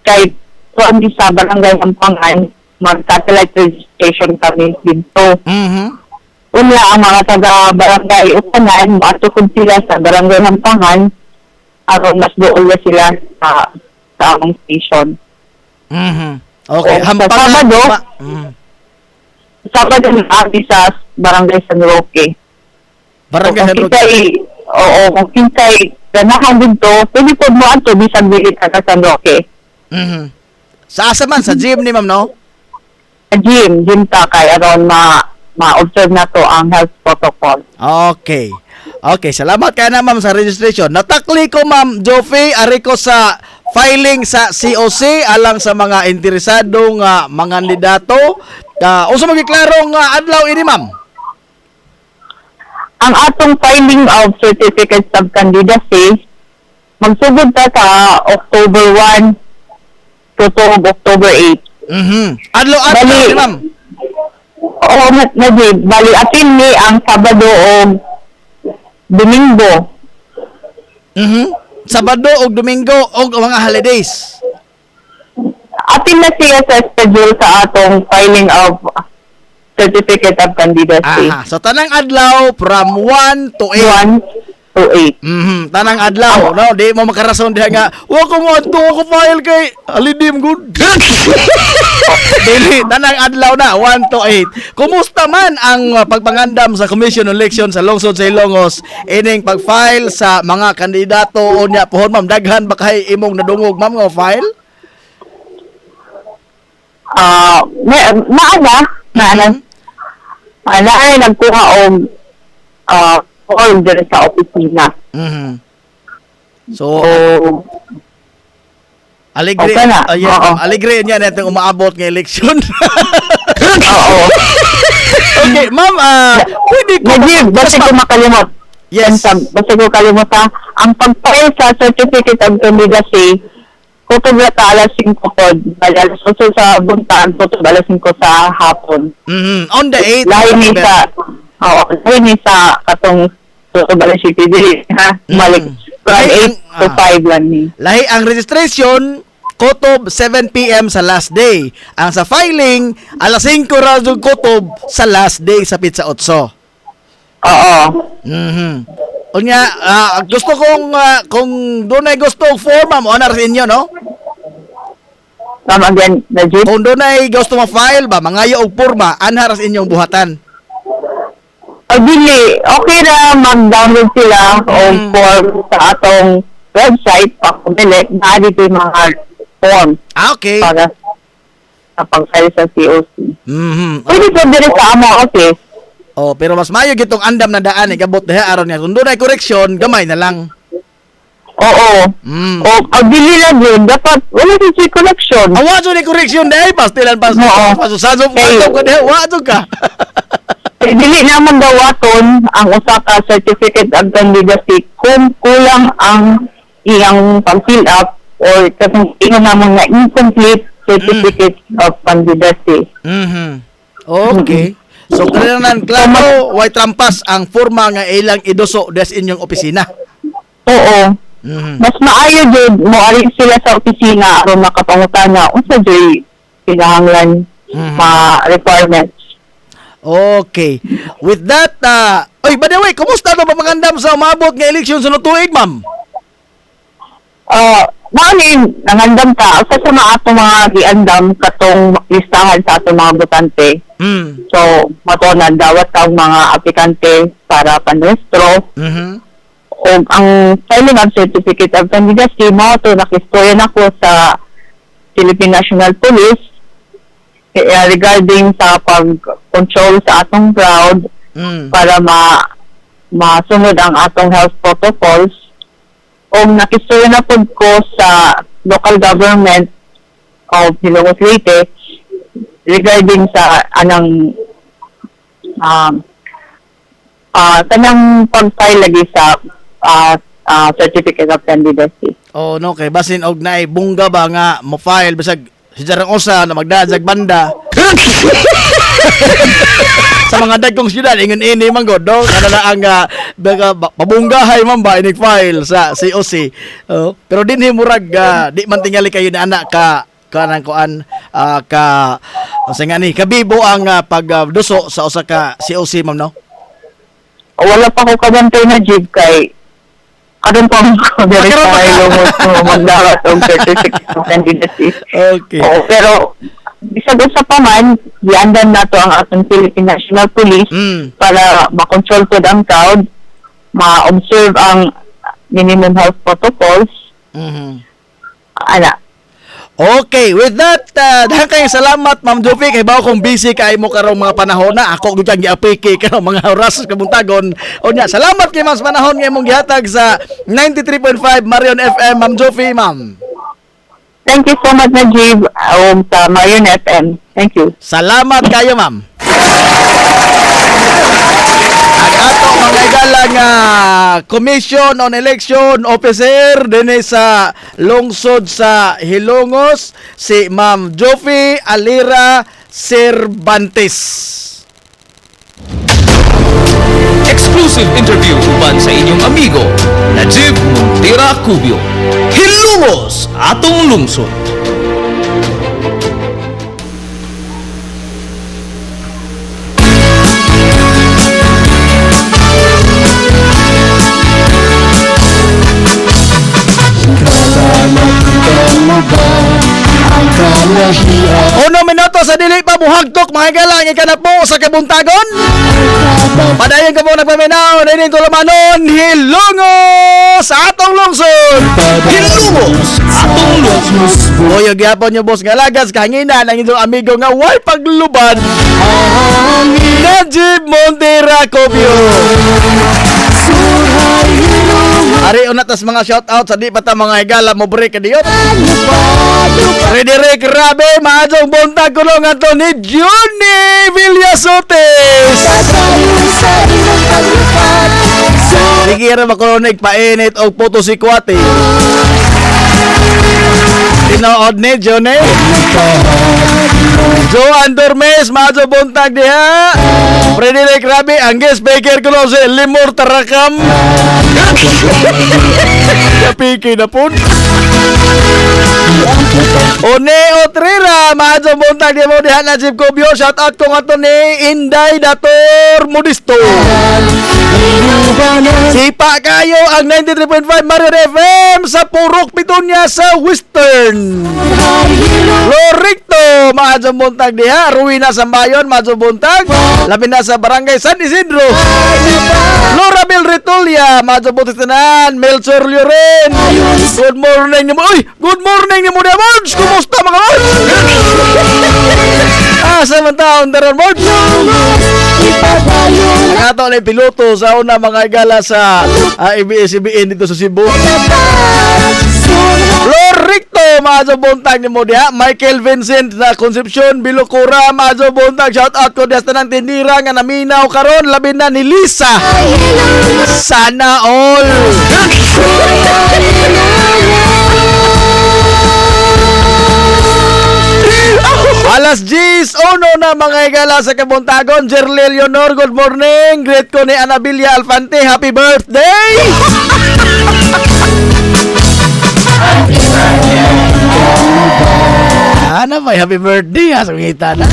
kay kuan di sa barangay Ampangan, mag-satellite registration kami dito. Una ang mga taga-barangay Upanan, matukod sila sa barangay Ampangan aron mas doon na sila sa among station. Okay, Hampangan. Sabado na sa barangay San Roque. Barangay San Roque. Oo, kung kinsay ganahan dito, pwede po mo ato bisag bilit sa San Roque. Sa asa man? Sa gym ni ma'am, no? Sa gym ta kay aron ma-observe na to ang health protocol. Okay. Okay, salamat kaya na ma'am sa registration. Natakli ko ma'am Jofi, ari ko sa filing sa COC alang sa mga interesado nga mga kandidato. Unsa magiklaro nga adlaw ini ma'am? Ang atong filing of certificates of candidacy magsugod ta sa October 1 to October 8. Adlaw ni ma'am. Oo, Najib. Bali, apil ni ang Sabado o Domingo. Sabado o Domingo o mga holidays. Apil na siya sa schedule sa atong filing of Certificate of Candidacy. Aha. So tanang adlaw from 1 to 8. 1 to 8. Tanang adlaw, no? Di mo makarason diha nga, wa ko mo adto ako file kay alidim good. Dili, tanang adlaw na 1 to 8. Kumusta man ang pagpangandam sa Commission on Election sa lungsod sa Ilongos ining pag-file sa mga kandidato unya pohon ma'am daghan ba kay imong nadungog ma'am nga file? Maana ay nagkuha og form diri sa opisina. So, So, aligre, okay na. yes, Oo. ma'am. Aligre niya natin umaabot ng eleksyon. oo. Okay, ma'am, pwede ko... Najib, basta ko makalimot. Yes. Basta ko kalimot ha. Ang pag-file sa Certificate of Candidacy, kutob na ta alas 5 pod. Alas 8 sa buntaan, kutob alas 5 sa hapon. On the 8th. Lahi ni sa, lahi ni sa katong kutob alas 7 dili, ha? Malik. From Lahi 8 to 5 lang ni. Lahi ang registration, kutob 7 p.m. sa last day. Ang sa filing, alas 5 razong kutob sa last day sa pizza 8. Oo. Unya, gusto kong, kung doon ay gusto og form, ma'am, honor sa inyo, no? Tama again, Najib. Kung doon ay gusto ma-file ba, mangayo og porma, anhar sa inyong buhatan. O dili, okay na mag-download sila o form sa atong website, pakubili, na dito yung mga form Okay. para sa pag-file sa COC. Pwede po dili sa amo office. Oh, pero mas mayo gitong andam na daan ikabot diha aron niya. Kung doon ay correction, gamay na lang. Oo. O, ang dili lang yun, dapat wala din si connection. Awa so ni correction dai pastilan pas. Oo. Pasusado Okay. ko diha, wa to ka. Eh, dili naman dawaton ang usa ka certificate of candidacy kung kulang ang iyang pag-fill up or kasing ingon namon nga incomplete certificate of candidacy. Okay. So kailangan klaro, way trampas ang forma nga ilang iduso des inyong opisina. Oo. Mas maayo jud mo ari sila sa opisina aron makapangutan nga unsa jud kinahanglan requirements. Okay. With that, oy, by the way, kumusta na pamangandam sa umabot nga eleksyon sunod tuig, ma'am? Manin, nangandam ta, usa sa mga atong mga giandam katong listahan sa atong mga botante. So, matunan dawat ang mga aplikante para panrehistro. O ang filing of Certificate of Candidacy, mo ito nakistorya na ko sa Philippine National Police regarding sa pag-control sa atong crowd para masunod ang atong health protocols. O nakistorya na po ko sa local government of Ilongos Leyte regarding sa anang kanang pag-file lagi sa Certificate of Candidacy. Oh, no, kay basin og naay bungga ba nga mo file bisag si jarang usa na magdadag banda. Sa mga dagkong syudad ingon ini man god do kana na ang pabunggahay man ba inig file sa COC. Pero dinhi murag di man tingali kayo ni anak ka kanang kuan ka sa nga ni kabibo ang pagduso sa usa ka COC ma'am no. Wala pa ko kabantay na jib kay karon pa ko diri sa Ilongos magdawat og Certificate of Candidacy. Okay. Oo, pero bisag usa pa man giandan nato ang atong Philippine National Police para ma-control pod ang crowd, ma-observe ang minimum health protocols. Ana. Okay, with that, dahan kayong salamat, Ma'am Jovi. Kay bawo kung busy kay mo karong mga panahon na. Ako gud kang giapiki karong mga oras kabuntagon. O nya, salamat kay mas panahon nga imong gihatag sa 93.5 Marion FM, Ma'am Jovi, ma'am. Thank you so much, Najib, sa Marion FM. Thank you. Salamat kayo, ma'am. Ang ato mga igalang Commission on Election Officer dinhi sa lungsod sa Hilongos, si Ma'am Jovi Alira Cervantes. Exclusive interview uban sa inyong amigo, Najib Montera Cubio. Hilumos atong lungsod. Uno minuto sa dili pa buhagtok mga galang ikana po sa kabuntagon. Padayon ka po nagpaminaw na ining tulumanon hilungos sa atong lungsod. Hilumos atong lungsod. Boyo gyapon yung boss nga lagas kahangina ng inyong amigo nga way pagluban. Najib Montera Cubio. Ari unatas mga shoutout sa di pa ta mga higala mo break kadiyot. Frederick Rabe maadong buntag kuno nga to ni Johnny Villasotes. Sige ra makulonig painit og puto si Kwate. Tinood ni Johnny. Joan Dormes maadong buntag diha. Frederick Rabe ang guest speaker kuno si Limor Tarakam. Napiki na po. One Otrera, maadong buntag di mo diha Najib Cubio. Shout out ko nga to ni Inday Dator Modisto. Sipa kayo ang 93.5 Marion FM sa Purok Pitunya sa Western. Loricto, maadong buntag diha. Ruina Sambayon, maadong buntag. Labi na sa Barangay San Isidro. Lorabel Ritulia, maadong buntag tanan. Melchor Lloren. Good morning ni mo. Uy, good morning ni mo na Marge. Kumusta mga Marge? Sa taon daron Marge. Ang ato na piloto sa una mga igala sa ABS-CBN dito sa Cebu. Loricto, maadong buntag ni mo diha. Michael Vincent na Concepcion Bilocura, maadong buntag. Shout out ko diha tanang tindira nga naminaw karon labi na ni Lisa. Sana all. Alas 10, uno na mga igala sa kabuntagon. Jerlel Leonor, good morning. Greet ko ni Anabilia Alfante, happy birthday. Ano ba? Happy birthday ha, sumita na.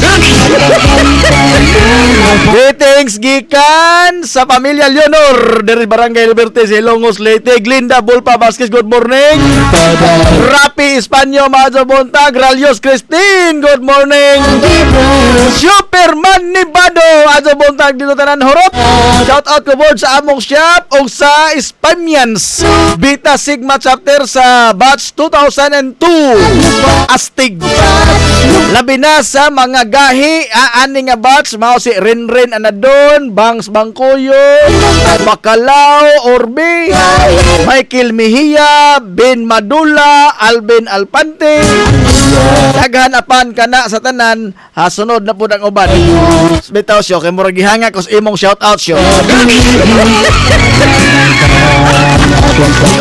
Greetings gikan sa pamilya Leonor dari Barangay Liberty, Silongos, Leyte. Glinda Bulpa Vasquez, good morning. Rapi Espanyo, maadong buntag. Ralios Christine, good morning. Superman Nibado, maadong buntag dito tanan horot. Shout out ko board sa among shop o sa Spanians Beta Sigma chapter sa batch 2002 Astig. Labi na sa mga gahi aani nga batch mao si Renren Anadon, Bangs Bangkoyo, Bacalao Orbe, Michael Mejia, Ben Madula, Alvin Alpante. Daghan apan kana sa tanan, sunod na pud ang uban. Bitaw siyo kay murag gihanga kos imong shout out siyo.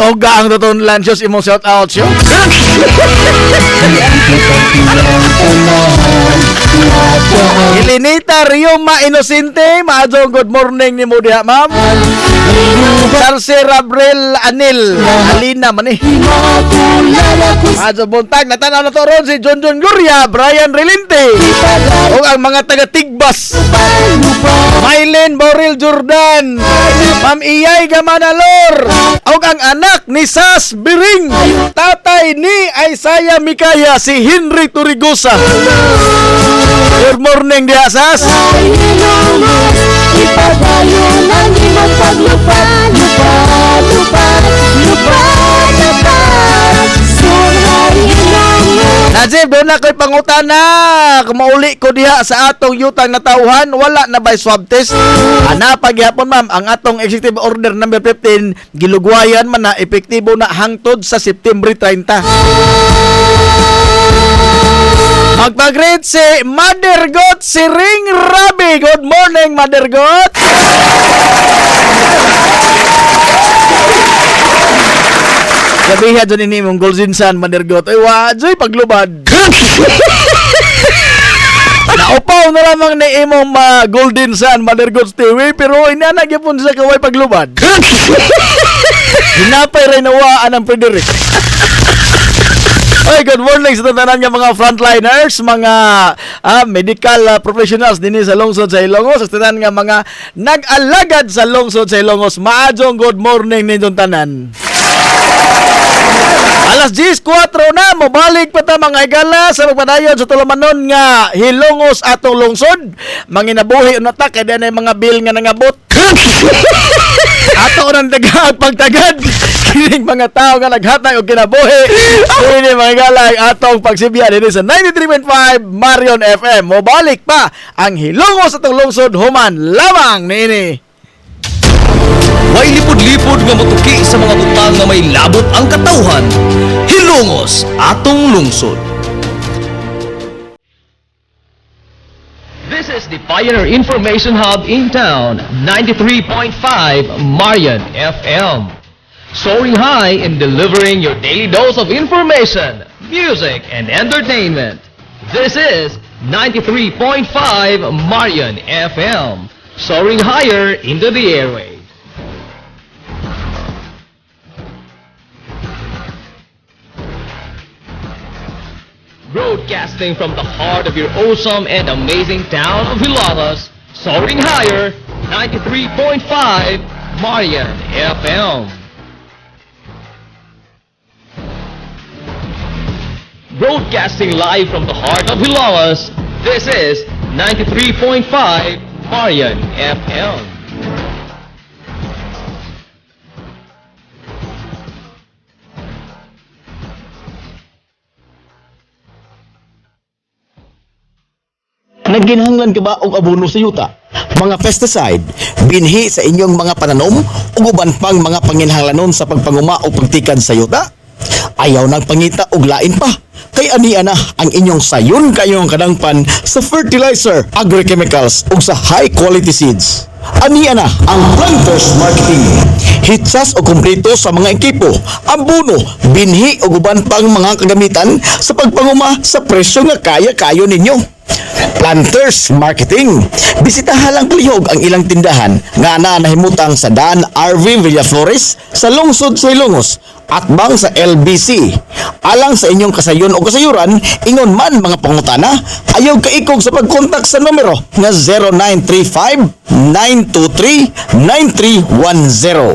Oga ang toton lanchos imong shout out siyo. Ilinita Rioma Inosente, maadong good morning ni mo diha ma'am. Sarce Rabrel Anil Alina man eh. Maadong buntag natanaw na to ron si John Gloria, Brian Relinte o ang mga taga Tigbas, Mylene Boril Jordan, Ma'am Iyay Gamanalor o ang anak ni Sas Biring, tatay ni Isaiah Mikaya, si Henry Turigosa. Good morning diha Sas. Najib, doon na ko'y pangutana. Kumauli ko diha sa atong yutang na tauhan, wala na by swab test. Ana pagyapon ma'am, ang atong executive order number 15 gilugwayan man na epektibo na hangtod sa September 30. Magpag-greet si Mother God, si Ring Rabi. Good morning, Mother God. Sabihan dyan ini mong Golzinsan, Mother God. Ay, wadyoy, paglubad. Naupaw Ibabaw na lamang ni imong Golden Sun, Mother Gods TV, pero inanagyapon sa kaway paglubad. Hinapay rin nawaan ang Frederick. Oy, good morning sa tanan nga mga frontliners, mga medical professionals dinhi sa lungsod sa Ilongos, sa tanan nga mga nag-alagad sa lungsod sa Ilongos. Maadjong good morning ninyong tanan. Alas 10:04 na, mabalik pa ta mga igala sa magpadayon sa tulumanon nga Hilongos atong lungsod. Manginabuhi na ta kay danay mga bill nga nangabot. Ato nang dagag pagtagad kining mga tao nga naghatag og kinabuhi. Kini mga igala atong pagsibya dinhi sa 93.5 Marion FM. Mabalik pa ang Hilongos atong lungsod human lamang nini. May lipod-lipod nga motuki sa mga butang nga may labot ang katawhan. Hilongos atong lungsod. This is the Pioneer Information Hub in town, 93.5 Marion FM. Soaring high in delivering your daily dose of information, music, and entertainment. This is 93.5 Marion FM. Soaring higher into the airwaves. Broadcasting from the heart of your awesome and amazing town of Hilalas, soaring higher, 93.5 Marion FM. Broadcasting live from the heart of Hilalas, this is 93.5 Marion FM. Nagginahanglan ka ba og abono sa yuta? Mga pesticide, binhi sa inyong mga pananom ug uban pang mga panginhanglanon sa pagpanguma o pagtikan sa yuta? Ayaw nang pangita og lain pa. Kay ania na ang inyong sayon kayong kadangpan sa fertilizer, agrochemicals ug sa high quality seeds. Ania na ang Planters Marketing. Hitsas o kumpleto sa mga ekipo, abono, binhi ug uban pang mga kagamitan sa pagpanguma sa presyo nga kaya-kayo ninyo. Planters Marketing. Bisitahan lang palihog ang ilang tindahan nga nahimutang sa Dan RV Villaflores sa lungsod sa Ilongos at bang sa LBC. Alang sa inyong kasayon o kasayuran, ingon man mga pangutana, ayaw kaikog sa pagkontak sa numero nga 0935-923-9310.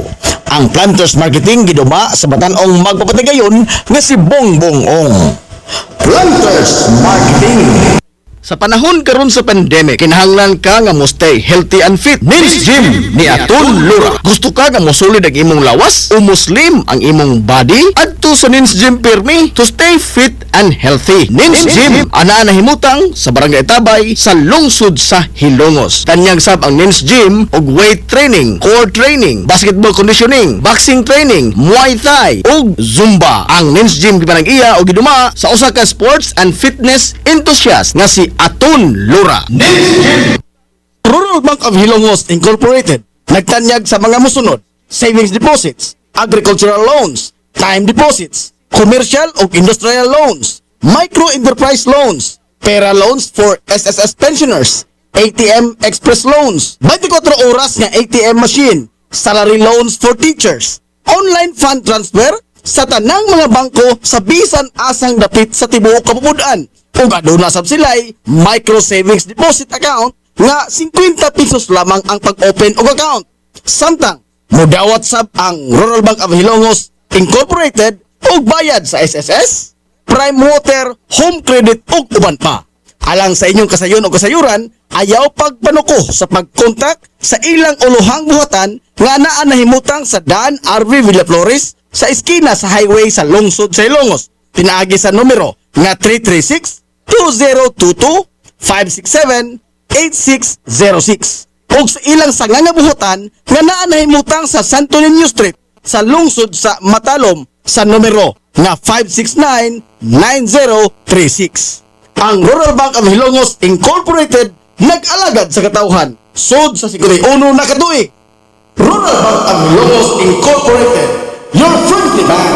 Ang Planters Marketing giduma sa batan-ong magpapatigayon nga si Bongbong Ong. Planters Marketing. Sa panahon karon sa pandemic, kinahanglan ka nga mo stay healthy and fit. Nins Gym ni Aton Lura. Gusto ka nga mo solid ang imong lawas o mo slim ang imong body? Adto sa Nins Gym pirmi to stay fit and healthy. Nins Gym ana nahimutang sa Barangay Tabay sa lungsod sa Hilongos. Tanyag sab ang Nins Gym og weight training, core training, basketball conditioning, boxing training, Muay Thai ug Zumba. Ang Nins Gym gipanag-iya og giduma sa usa ka sports and fitness enthusiast nga si Aton Lura. Rural Bank of Hilongos Incorporated nagtanyag sa mga musunod: savings deposits, agricultural loans, time deposits, commercial o industrial loans, micro enterprise loans, pera loans for SSS pensioners, ATM express loans, 24 oras nga ATM machine, salary loans for teachers, online fund transfer sa tanang mga bangko sa bisan asang dapit sa tibuok kapupudan. Ug aduna sab sila'y micro savings deposit account nga 50 pesos lamang ang pag-open og account. Samtang modawat sab ang Rural Bank of Hilongos Incorporated og bayad sa SSS, Prime Water, Home Credit ug uban pa. Alang sa inyong kasayon o kasayuran, ayaw pagpanuko sa pagkontak sa ilang ulohang buhatan nga naa nahimutang sa Dan RV Villaflores sa eskina sa highway sa lungsod sa Ilongos. Pinaagi sa numero nga 336-2022-567-8606. O sa ilang sanga nga buhutan nga naa nahimutang sa Santo Niño Street sa lungsod sa Matalom sa numero nga 569-9036. Ang Rural Bank of Hilongos Incorporated nag-alagad sa katawhan sud sa 51 na katuig. Rural Bank of Hilongos Incorporated, your friendly bank.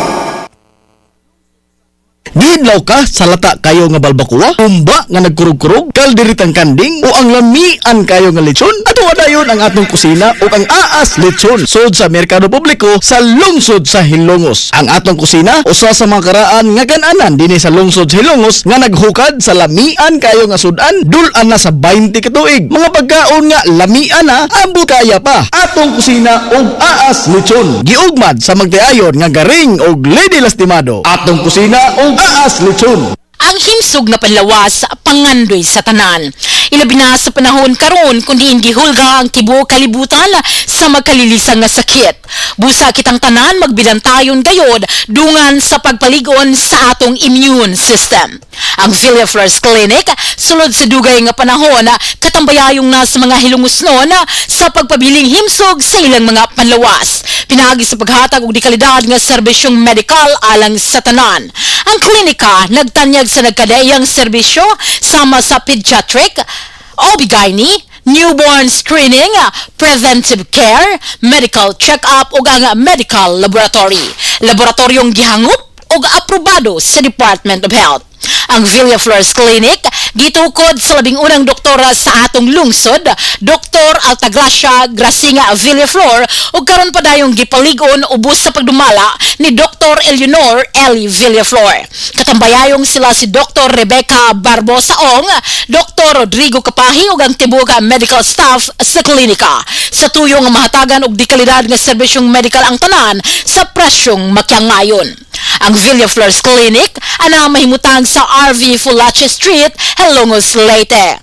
Gidlaw ka sa lata kayo nga balbakuwa, umba nga nagkurog-kurog, kaldiritang kanding, o ang lamian kayo nga lechon. Ato dayon ang atong kusina o ang aas lechon sud sa merkado publiko sa lungsod sa Hilongos. Ang atong kusina usa sa mga karaan nga gan-anan dinhi sa lungsod sa Hilongos nga naghukad sa lamian kayo nga sudan, dulan na sa 20 ka tuig. Mga pagkaon nga lamian na, ambot kaya pa. Atong kusina og aas lechon. Giugmad sa magtiayon nga garing og lady lastimado. Atong kusina og aas lechon. Ang himsog nga panlawas pangandoy sa tanan. Ilabi na sa panahon karon kundi hindi hulga ang tibuok kalibutan sa magkalilisang nga sakit. Busa kitang tanan magbilantayon gayod dungan sa pagpaligon sa atong immune system. Ang Villaflores Clinic sulod sa dugay nga panahon katambayayong na sa mga hilungusnon sa pagpabiling himsog sa ilang mga panlawas. Pinagi sa paghatag og dekalidad nga serbisyong medikal alang sa tanan. Ang klinika nagtanyag sa nagkadayang serbisyo sama sa pediatric, OB-GYN, newborn screening, preventive care, medical check-up ug ang medical laboratory. Laboratoryong gihangup ug aprobado sa Department of Health. Ang Villaflores Clinic gitukod sa labing unang doktora sa atong lungsod, Dr. Altagracia Gracinga Villaflor, ug karon pa dayong gipaligon ubos sa pagdumala ni Dr. Eleanor Ellie Villaflor. Katambayayong sila si Dr. Rebecca Barbosaong, Dr. Rodrigo Kapahi ug ang tibuok medical staff sa klinika. Sa tuyong mahatagan og dekalidad nga serbisyong medical ang tanan sa presyong makyangayon. Ang Villaflores Clinic ana mahimutang sa RV Fulache Street, Hilongos, Leyte.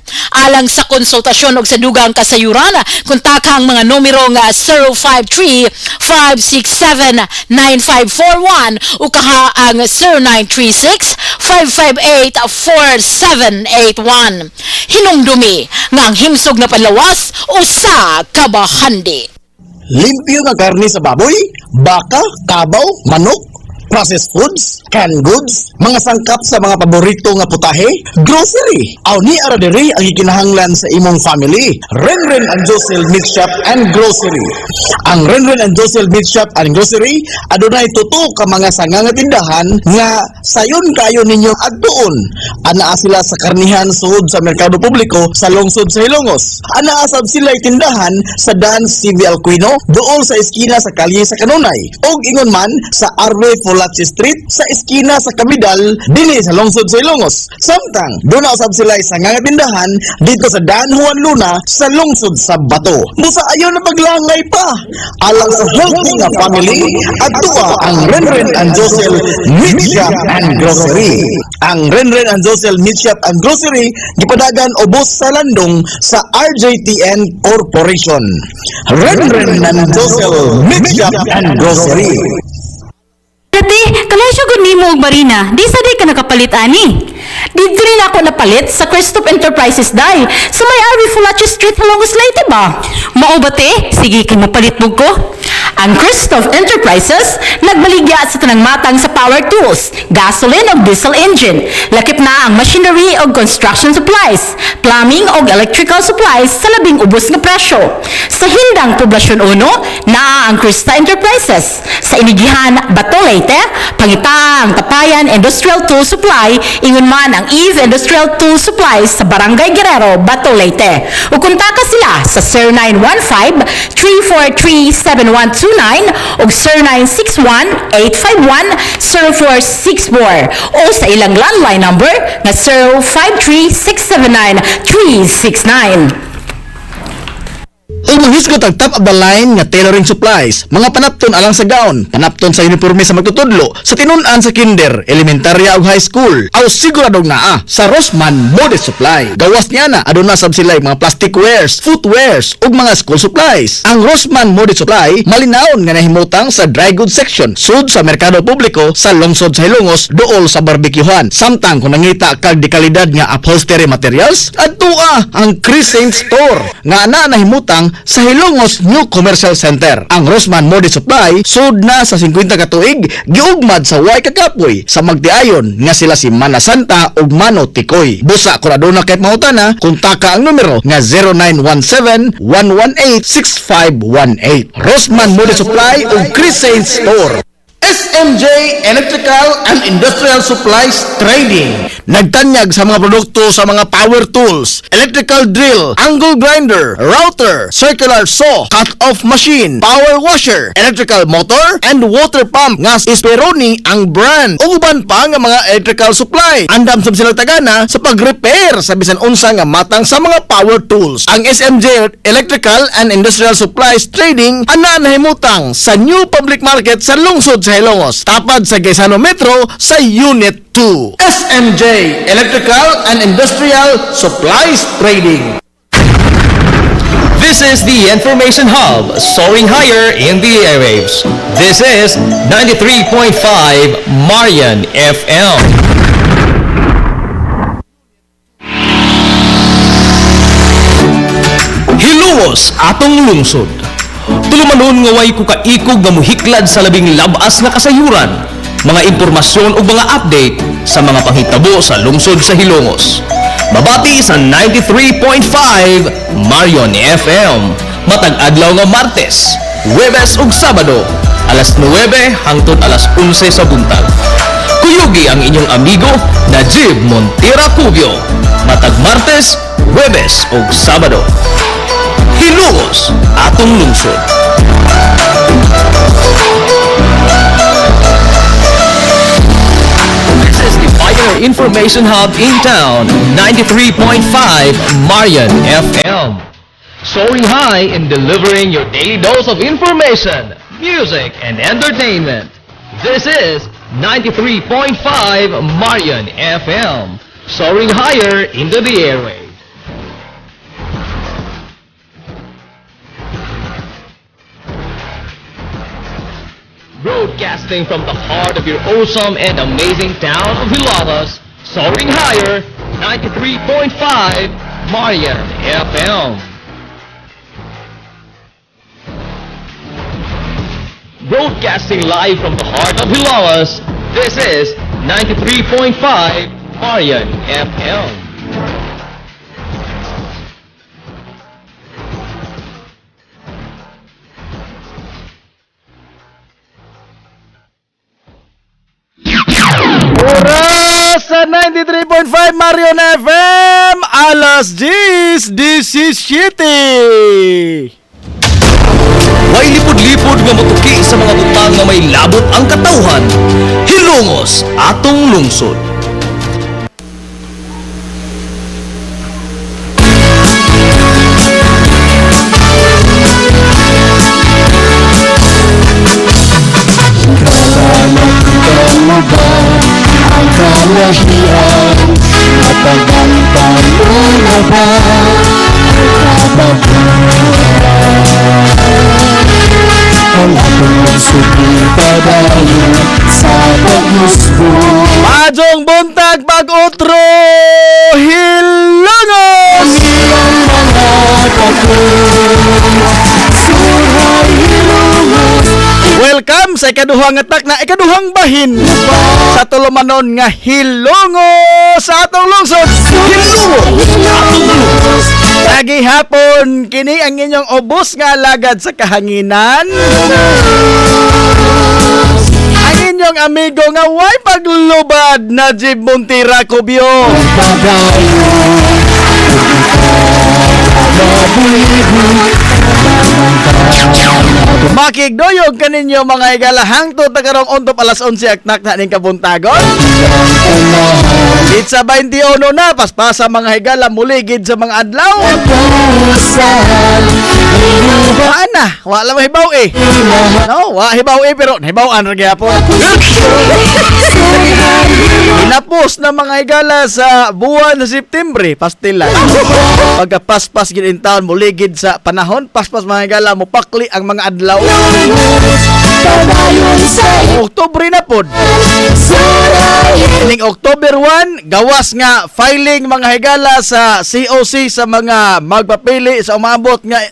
Alang sa konsultasyon og sa dugang kasayuran, kontakang mga numero nga 053-567-9541 o kaha ang 0936-558-4781. Hinumdumi nga ang himsog na panlawas usa ka bahandi. Limpyo nga karne sa baboy, baka, kabaw, manok, processed foods, canned goods, mga sangkap sa mga paborito nga putahe, grocery. Aw ni ara diri ang gikinahanglan sa imong family. Renren and Josel Meat Shop and Grocery. Ang Renren and Josel Meat Shop and Grocery adunay tuto ka mga sanga nga tindahan nga sayon kayo ninyo adtuon. Anaa sila sa karnihan sud sa merkado publiko sa lungsod sa Hilongos. Anaa sab sila tindahan sa Dan CV Alquino dool sa eskina sa kalye sa Kanunay. Og ingon man sa Arwe Fulache Street sa eskina sa Kamidal dinhi sa lungsod sa Hilongos. Samtang doon usab sila sa nga tindahan dito sa Dan Juan Luna sa lungsod sa Bato. Musa ayo na paglangay pa. Alang sa healthy nga family adtua ang Renren and Josel Meat Shop and Grocery. Ang Renren and Josel Meat Shop and Grocery gipadagan ubos sa landong sa RJTN Corporation. Renren and Josel Meat Shop and Grocery. Dati, kalasyo gud nimo og Marina, di sa di ka nakapalit ani. Dito rin ako napalit sa Christoph Enterprises dai sa may RV Fulache Street, Hilongos, Leyte ba? Mao ba te? Sige kay mapalit mo ko. Ang Christoph Enterprises nagbaligya sa tanang matang sa power tools, gasoline o diesel engine, lakip na ang machinery o construction supplies, plumbing o electrical supplies sa labing ubos nga presyo. Sa hindang poblasyon 1, naa ang Krista Enterprises. Sa Inigihan, Bato, Leyte, Pangitang, Tapayan Industrial Tool Supply, ingon man ang Eve Industrial Tool Supplies sa Barangay Guerrero, Bato, Leyte. O kuntaka sila sa 0915-343-7129 o 0961-851-0464 o sa ilang landline number na 053-679-369. O maghisgot ang top of the line nga tailoring supplies, mga panapton alang sa gown, panapton sa uniforme sa magtutudlo, sa tinun-an sa kinder, elementarya ug high school, aw siguradong naa sa Rossman Body Supply. Gawas niya na aduna sab sila mga plastic wares, footwears ug mga school supplies. Ang Rossman Body Supply malinaon nga nahimutang sa dry goods section sud sa merkado publiko sa lungsod sa Hilongos duol sa barbecuehan. Samtang kung nangita kag dekalidad nga upholstery materials, adtua ang Crescent Store nga ana nahimutang sa Hilongos New Commercial Center. Ang Rossman Body Supply sud na sa 50 ka tuig giugmad sa way kagapoy sa magtiayon nga sila si Mana Santa ug Mano Tikoy. Busa kung aduna kay mahutana, kontaka ang numero nga 0917-118-6518. Rossman Body Supply ug Crescent Store. SMJ Electrical and Industrial Supplies Trading. Nagtanyag sa mga produkto sa mga power tools, electrical drill, angle grinder, router, circular saw, cut-off machine, power washer, electrical motor, and water pump nga Esperoni ang brand. O uban pa nga mga electrical supply. Andam sab sila tagana sa pag-repair sa bisan unsa nga matang sa mga power tools. Ang SMJ Electrical and Industrial Supplies Trading ana nahimutang sa New Public Market sa lungsod sa Hilongos, tapad sa Gaisano Metro sa Unit 2. SMJ Electrical and Industrial Supplies Trading. This is the Information Hub, soaring higher in the airwaves. This is 93.5 Marian FM. Hilongos atong lungsod. Tulumanon nga way ko kaikog nga muhiklad sa labing labas nga kasayuran, mga impormasyon o mga update sa mga panghitabo sa lungsod sa Hilongos. Mabati sa 93.5 Marion FM. Matag adlaw nga Martes, Huwebes ug Sabado, alas 9 hangtod alas 11 sa buntag. Kuyugi ang inyong amigo Najib Montira Cubio. Matag Martes, Huwebes ug Sabado. Hilongos atong lungsod. This is the Pioneer Information Hub in town, 93.5 Marian FM. Soaring high in delivering your daily dose of information, music, and entertainment. This is 93.5 Marian FM. Soaring higher into the airwaves. Broadcasting from the heart of your awesome and amazing town of Hilongos, soaring higher, 93.5 Marian FM. Broadcasting live from the heart of Hilongos, this is 93.5 Marian FM. Oras sa 93.5 Marion FM, alas 10, this is Shitty. Way lipod-lipod nga motuki sa mga butang nga may labot ang katawhan. Hilongos atong lungsod. Ang kalahian, mapaganda mo na ba ang kababuyan? Ang atong sumipadayo sa pag-usbo. Majong buntag pag-utro, Hilongos! Ilang mga tatlong suhay Hilongos. Welcome sa ikaduhang atak na ikaduhang bahin sa tulumanon nga Hilongos sa atong lungsod. Hilongos! Lagi hapon, kini ang inyong ubos nga alagad sa kahanginan. Ang inyong amigo nga way paglubad, Najib Montira Cubio. Makigdoyog kaninyo mga igala hangtod na karong untop alas 11 aknak na ning kabuntagon. Gid sa 21 na paspasa mga higala muli gid sa mga adlaw. Ana, wala mahibaw eh. No, wa hibaw eh pero hibaw-an ra gyapon. Inapos na mga higala sa buwan sa September, pastilan. Pagkapaspas gid in town muli gid sa panahon, paspas mga higala mo pakli ang mga adlaw. Oktubre na pod. Ning October 1, gawas nga filing mga higala sa COC sa mga magpapili sa umaabot nga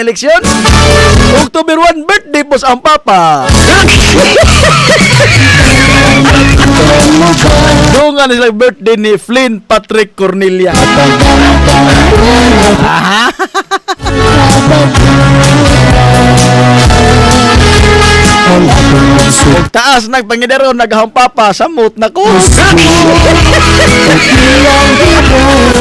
eleksyon. October 1 birthday po sa ang papa. Doon nga nila birthday ni Flynn Patrick Cornelia. taas nagpangidero naghampapa samot na ko.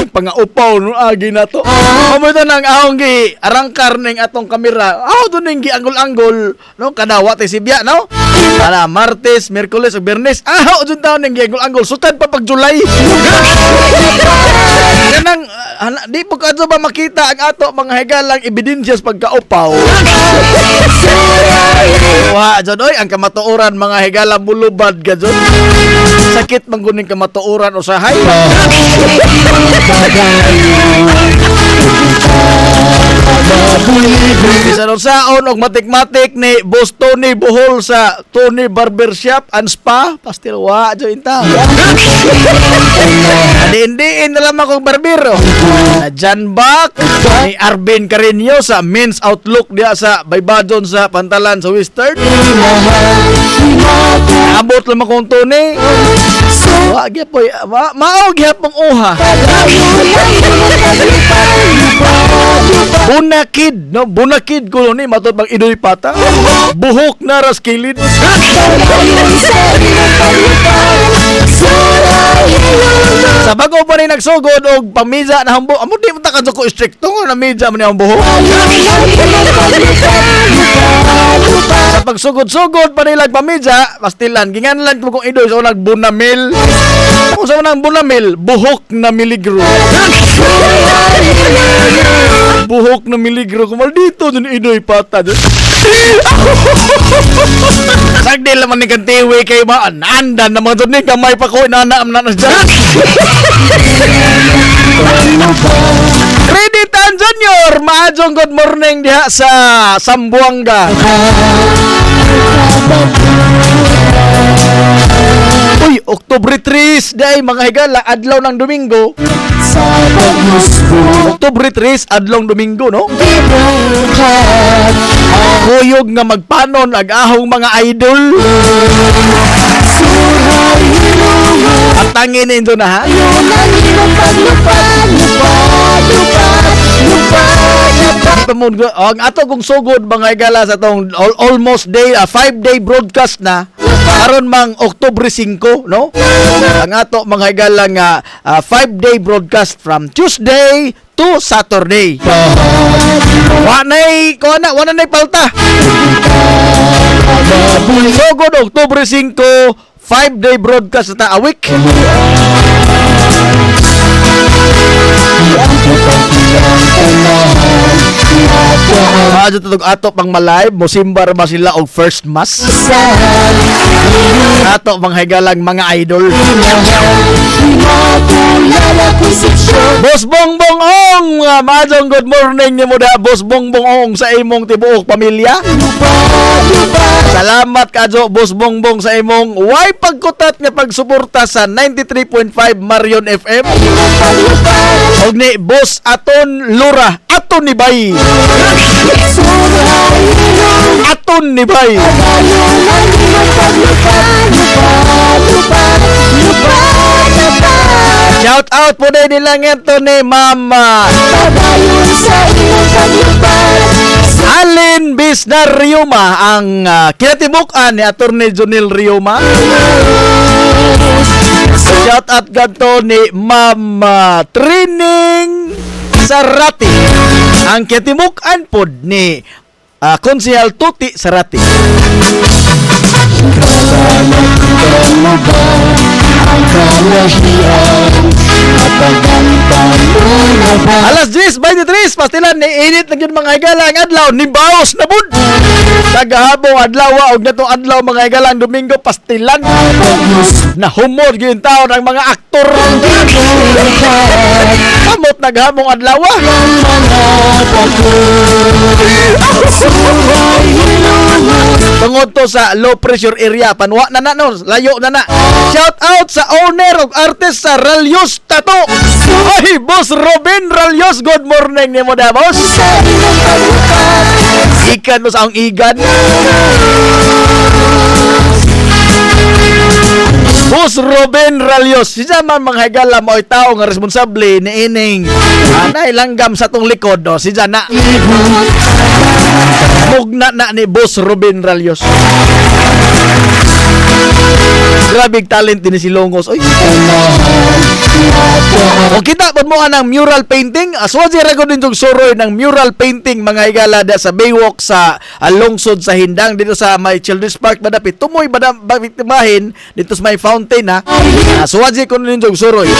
Pangaupaw no agi na to. Amo ito nang ahong gi arangkar ning atong kamera. Aw do ning gi anggol-anggol no kadawa ti sibya no. Para Martes, Miyerkules ug Biyernes. Aw jud taon ning gi anggol-anggol sutad pa pag July. Kanang di po kadto ba makita ang ato mga higalang ebidensyas pagkaupaw. Wa jud oy ang kamatuoran mga higalang bulubad gadyon. Sakit man kuning kamatuoran usahay. Bisan saon og matik-matik ni Boss Tony Bohol sa Tony Barbershop and Spa. Pastil wa jo inta. Adi-indiin na lamang kong barbero. Jan Bak ni Arvin Carino sa Men's Outlook diya sa Baybadon sa Pantalan sa Western. Abot lamang kong Tony. Wa gyapon mao gyapon uha. Bunakid, no? Bunakid ko ni matod bang idoy pata. Buhok na ras kilid. Sa bago pa rin nagsugod og pamisa na hambo. Amo di mo ta kadto ko stricto na media man ang buhok. Sa pagsugod-sugod pa nila pamisa, pastilan ginganlan ko kung idoy so nagbunamil. Kung sa nang bunamil, buhok na miligro. Buhok na miligro ko maldito dun idoy pata dun. Sagdi laman ni kantiwi kay ba andan naman dun ni kamay pa ko inanaam na dyan. Credit and Junior, maadjong good morning diha sa Sambuanga. Uy, Oktubre 3 day mga higala adlaw ng Domingo. Oktubre 3 adlaw ng Domingo, no? Huyog nga magpanon ag-ahong mga idol. At tangin nito na ha. Ang ato kong sugod mga higala sa tong almost day 5-day broadcast na. Karon mang Oktubre 5, no? Ang ato mga higala nga 5-day broadcast from Tuesday to Saturday. Wanay palta. Sugod Oktubre 5, 5-day broadcast na a week. Ajo tutog ato pang malive mosimbar ba sila og first mass ato pang higalang mga idol. Boss Bongbong Ong, maadong good morning ni mo da Boss Bongbong Ong sa imong tibuok pamilya. Salamat kadto Boss Bongbong sa imong way pagkutat nga pagsuporta sa 93.5 Marion FM. Og ni Boss Aton Lura, Aton ni Bay. Aton ni Bay. Shout out po din nila ngito ni Mama Alin Bisnar Rioma, ang kinatibukan ni Attorney Jonel Rioma. Shout out ganto ni Mama Trining Sarati, ang kinatibukan po ni Konsehal Tuti Sarati. Alas 10:23 pastilan ni init na gyud mga higala ang adlaw ni baos na bud. Tagahabong adlaw og natong adlaw mga higala ang Domingo pastilan. Na humor gyud taon ang mga aktor. Kamot naghamong adlaw. Tungod to sa low pressure area panwa na no, layo na na. Shout out sa owner of artist sa Ralyos Tato. Ay, Boss Robin Ralyos, good morning ni mo da, boss. Ikan mo sa ang igan. Boss Robin Ralyos, siya man mga higala mo ay tao nga responsable ni ining anay langgam sa tong likod, no? Siya na mugna na ni Boss Robin Ralyos. Grabe talent din si Longos. Oy. O kita po mo ang mural painting. Aswaji ra ko din yung soroy ng mural painting mga higala da sa Baywalk sa lungsod sa Hindang dito sa may Children's Park madapit. Tumoy biktimahin dito sa may fountain ha. Aswaji ko din yung soroy.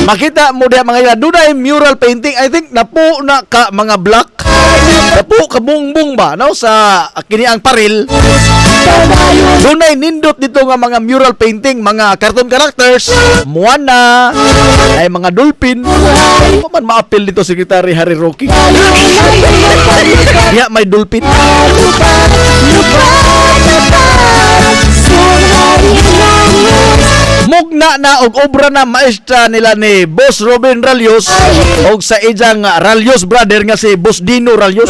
Makita mo diha mga higala dunay mural painting. I think napo na ka mga black. Napo ka bungbong ba no sa kini ang paril. Dunay nindot dito nga mga mural painting, mga cartoon characters, Moana, ay mga dolphin. Ano man ma-appeal dito Secretary Harry Roque? Yeah, may dolphin. Mugna na og obra na maestra nila ni Boss Robin Ralios og sa ijang Ralios brother nga si Boss Dino Ralios.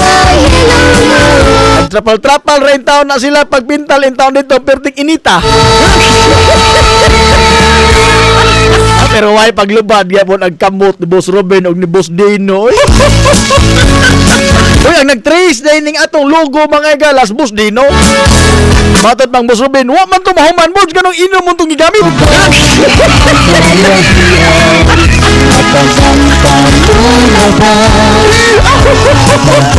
Trapal-trapal rin taon na sila pagpintal in taon dito perting inita. Pero why paglubad gyapon nagkamot ni Boss Robin og ni Boss Dino. Uy, ang nag-trace na ining atong logo mga galas Boss Dino. Matot bang Boss Robin, wa man to mahuman boss ganong inom mo tong gigamit.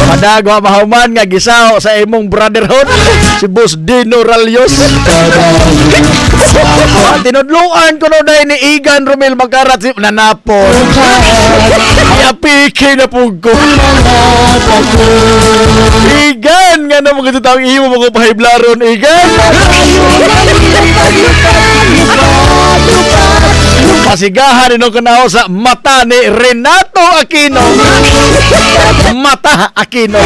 Madagwa mahuman nga gisaw sa imong brotherhood si Boss Dino Ralios. Tinudluan ko no dahil ni Igan Romel Magkarat si nanapon. Iapiki na pug ko. Igan nga na mga tawag imo mga pahiblaron Igan. Pasigahan ino kanaw sa mata ni Renato Aquino. Mata Aquino.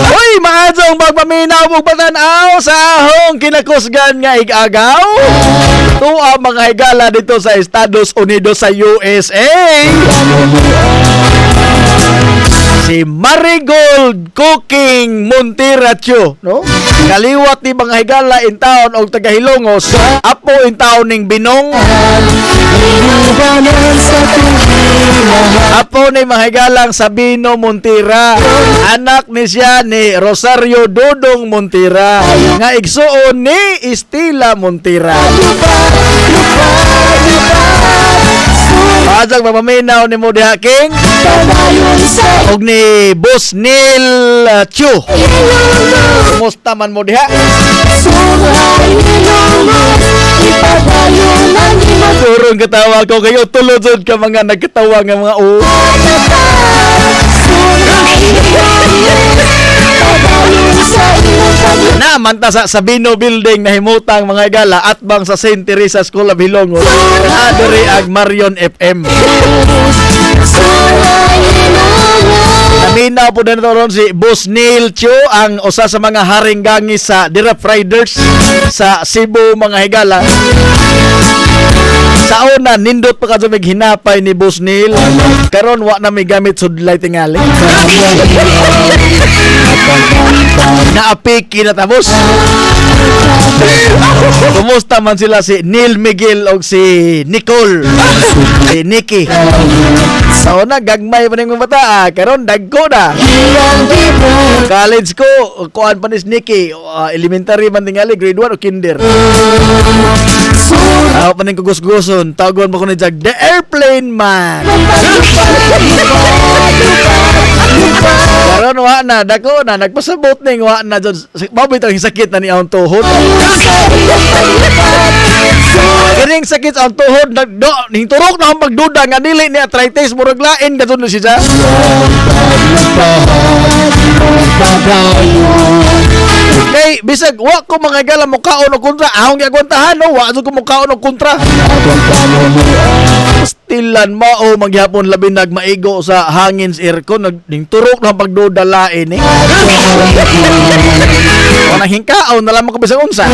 Uy, maadzong magpaminaw mong batanaw sa ahong kinakusgan nga igagaw. Tuwa mga higala dito sa Estados Unidos sa USA. Si Marigold Cooking Montiracho, no? Kaliwat ni mga higala in town og taga Hilongos, apo in town ning Binong. Apo ni mga higalang Sabino Montira. Anak ni siya ni Rosario Dodong Montira. Nga igsuon ni Estela Montira. Pasag mapaminaw ni Modi Haking og ni Boss Neil Chu. Kumusta man mo diha? Turong katawa ko kayo tulod ka mga nagkatawa nga mga o. Naman ta sa Sabino Building na himutang mga gala at bang sa St. Teresa School of Hilongos. Adiri ag Marion FM. Naminaw po na ron si Boss Neil Chu, ang usa sa mga haring gangis sa Dirap Riders sa Cebu mga higala. Sa una, nindot pa ka sa hinapay ni Boss Neil. Karon wa na may gamit sudlay tingali. Naapiki na tapos. Kumusta man sila si Neil Miguel o si Nicole, si Nikki. Sa una, gagmay pa ning mga bata. Karon dagko na. College ko, kuan pa ni Nikki. Elementary man tingali, grade 1 o kinder. Ako pa ning kugus-guson. Tagon mo ko ni Jag, The Airplane Man. Karon wa na, dako na. Nagpasabot ning wa na. Mabit ang sakit na ni ang tuhod. Kining sakit ang tuhod. Hinturok na ang pagduda. Nga dili ni arthritis. Murag lain. Gato na siya. Kay bisag wa ko mga gala mo kaon og kontra ahong gagwantahan no wa ko mo kaon og kontra. Stilan mao maghapon labi nagmaigo sa hangin sa aircon nagding turok na pagdodalain eh. Wala hingkaon na lang ko bisag unsa.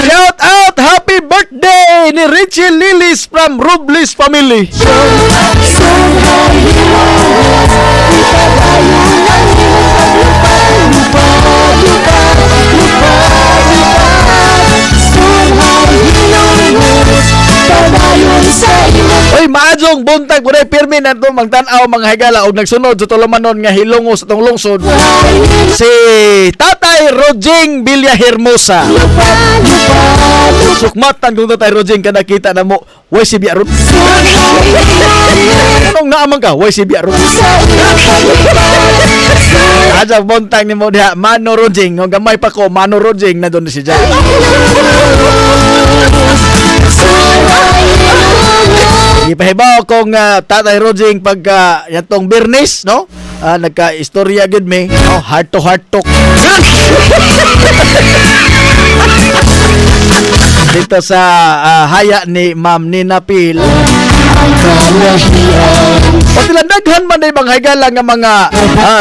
Shout out, happy birthday ni Richie Lilis from Robles family. Oy, Maadjong buntag buday pirmi na to magtan-aw mga higala og nagsunod sa tulumanon nga hilongos atong lungsod. Si Tatay Rojing Villahermosa. Sukmatan kung Tatay Rojing ka nakita na mo, way si Biarot. Anong naamang ka? Way si Biarot. Aja buntag ni mo diha Mano Rojing, no gamay pa ko Mano Rojing na doon si Jay. Ipahibaw kong Tatay Rojing pagka yatong Bernis, no? Nagka-istorya gud me, no? Heart to heart talk. Dito sa haya ni Ma'am Nina Pil. Patilandaghan man ay mga higala nga mga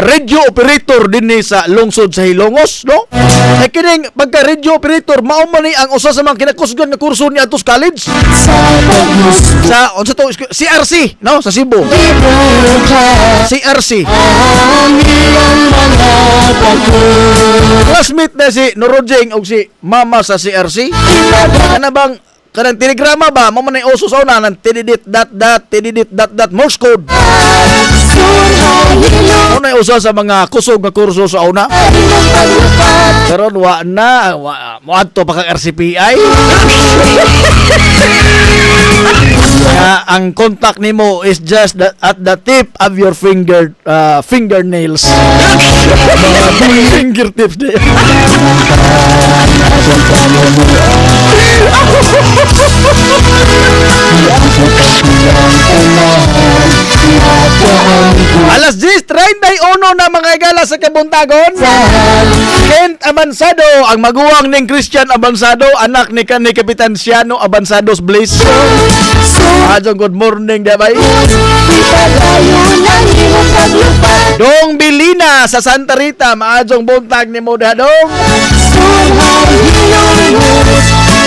radio operator dinhi sa lungsod sa Hilongos, no? Ay kining pagka radio operator mao man ni ang usa sa mga kinakusgan nga kurso ni Atos College sa unsa to CRC, no? Sa Cebu. CRC. Classmate na si Norojeng og si Mama sa CRC. Kana bang kanang telegrama ba mo man uso sa una nang tididit dot Morse code. Ano usa sa mga kusog nga kurso sa una? Karon wa na mo adto pa kang RCPI. Ang contact nimo is just at the tip of your fingernails. Fingertips din. Alas 10:31 na mga igala sa Kabuntagon. Kent Abansado, ang maguwang ning Christian Abansado, anak ni Kapitan Siano Abansados Bliss. Adjong good morning, dabay. Dong Bilina sa Santa Rita, maadjong buntag ni mo dong.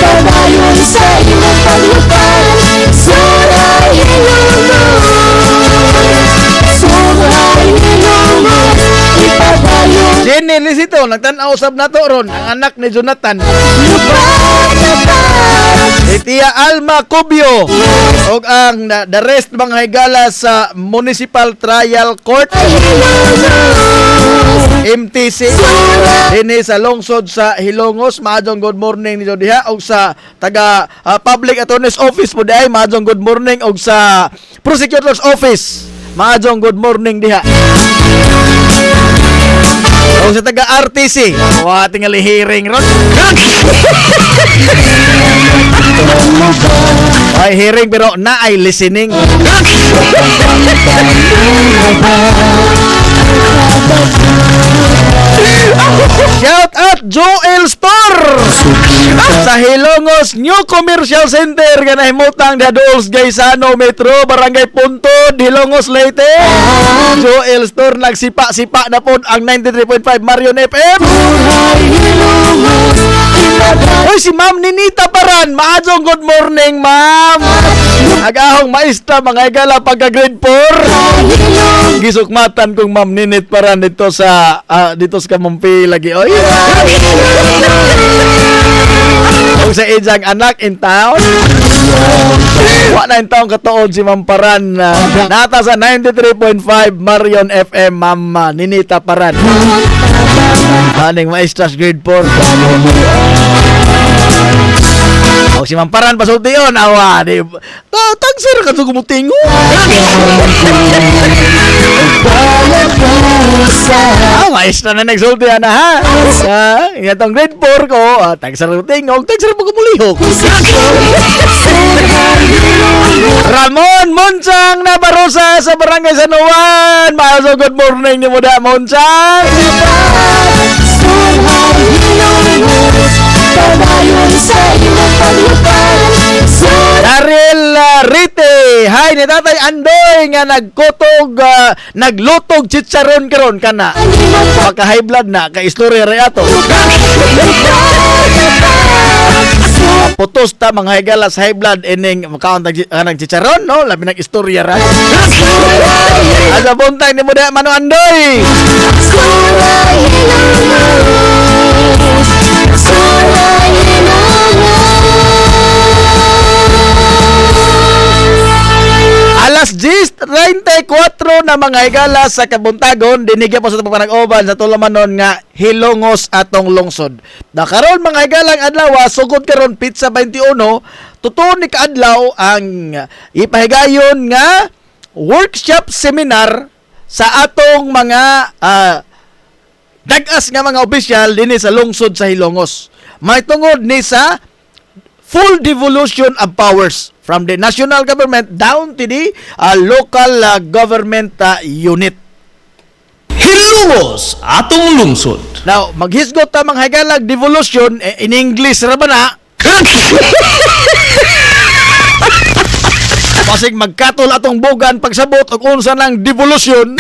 Padayon sa imong paglupad, suray hilumos. Suray hilumos, ipadayon. Jenny Lisito, nagtanaw usab na to ron, ang anak ni Jonathan. Si Tia Alma Cubio, og ang the rest mga higala sa Municipal Trial Court. MTC dinhi sa lungsod sa Hilongos. Maadjong good morning ni diha og sa taga Public Attorney's Office po diay maadjong good morning og sa Prosecutor's Office maadjong good morning diha. Og sa taga RTC wa tingali hearing ron. Ay hearing pero na ay listening. Shout out Joel Store sa Hilongos New Commercial Center nga nahimutang Dadols Gaisano Metro Barangay Puntod Hilongos Leyte. Joel Store nagsipa-sipa na po ang 93.5 Marion FM. Oy si Ma'am Ninita Paran, maadjong good morning ma'am. Agahong maestra mga igala pagka grade 4. Gisukmatan kong Ma'am Ninit Paran dito sa Kamumpi lagi oy. Kung sa ijang anak in town. Wa na in town katuod si Ma'am Paran nata sa 93.5 Marion FM Ma'am Ninita Paran. Aning maestras grade 4. O si Ma'am Paran pasulti yun, awa, di tagsir ka sa kumutingo. Maestra na nagsulti na ha. Itong grade 4 ko, tagsir kumutingo, tagsir mo kumulihok. Ramon Monsang Nabarosa sa Barangay San Juan. Maaso good morning ni Muda Monsang. Padayon sa imong paglupad, Daryl Rite, hi ni Tatay Andoy nga naglutog chicharon karon kana. Maka high blood na ka istorya re ato. Putos ta mga higala sa high blood ining makaon nag chicharon no, labi nag istorya ra. Asa buntay ni Muda Mano Andoy. Gist 34 na mga higala sa kabuntagon dinigya po sa pagpanag-oban sa tulamanon nga hilongos atong lungsod. Nakaroon mga higalang adlaw sugod karon pizza 21 tuton ni kaadlaw ang ipahigayon nga workshop seminar sa atong mga dag-as nga mga opisyal dinhi sa lungsod sa Hilongos. May tungod ni sa full devolution of powers from the national government down to the local government unit. Hilongos atong lungsod. Now, maghisgot ta mga higalag devolution in English ra ba na? Pasig magkatol atong bugan pagsabot og unsa nang devolution.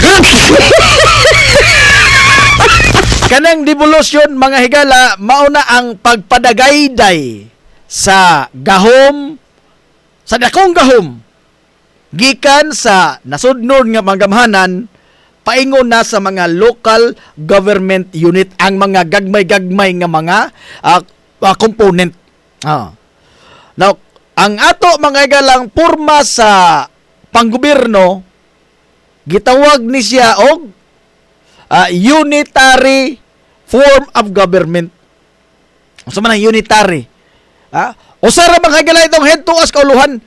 Kanang devolution mga higala mauna ang pagpadagayday sa gahom, sa dakong gahom, gikan sa nasudnod nga manggamhanan, paingon na sa mga local government unit ang mga gagmay-gagmay nga mga component. Now, ang ato mga igalang porma sa panggobyerno, gitawag ni siya og unitary form of government. Sa man ang unitary? Usa ra mga higala itong head to as kauluhan.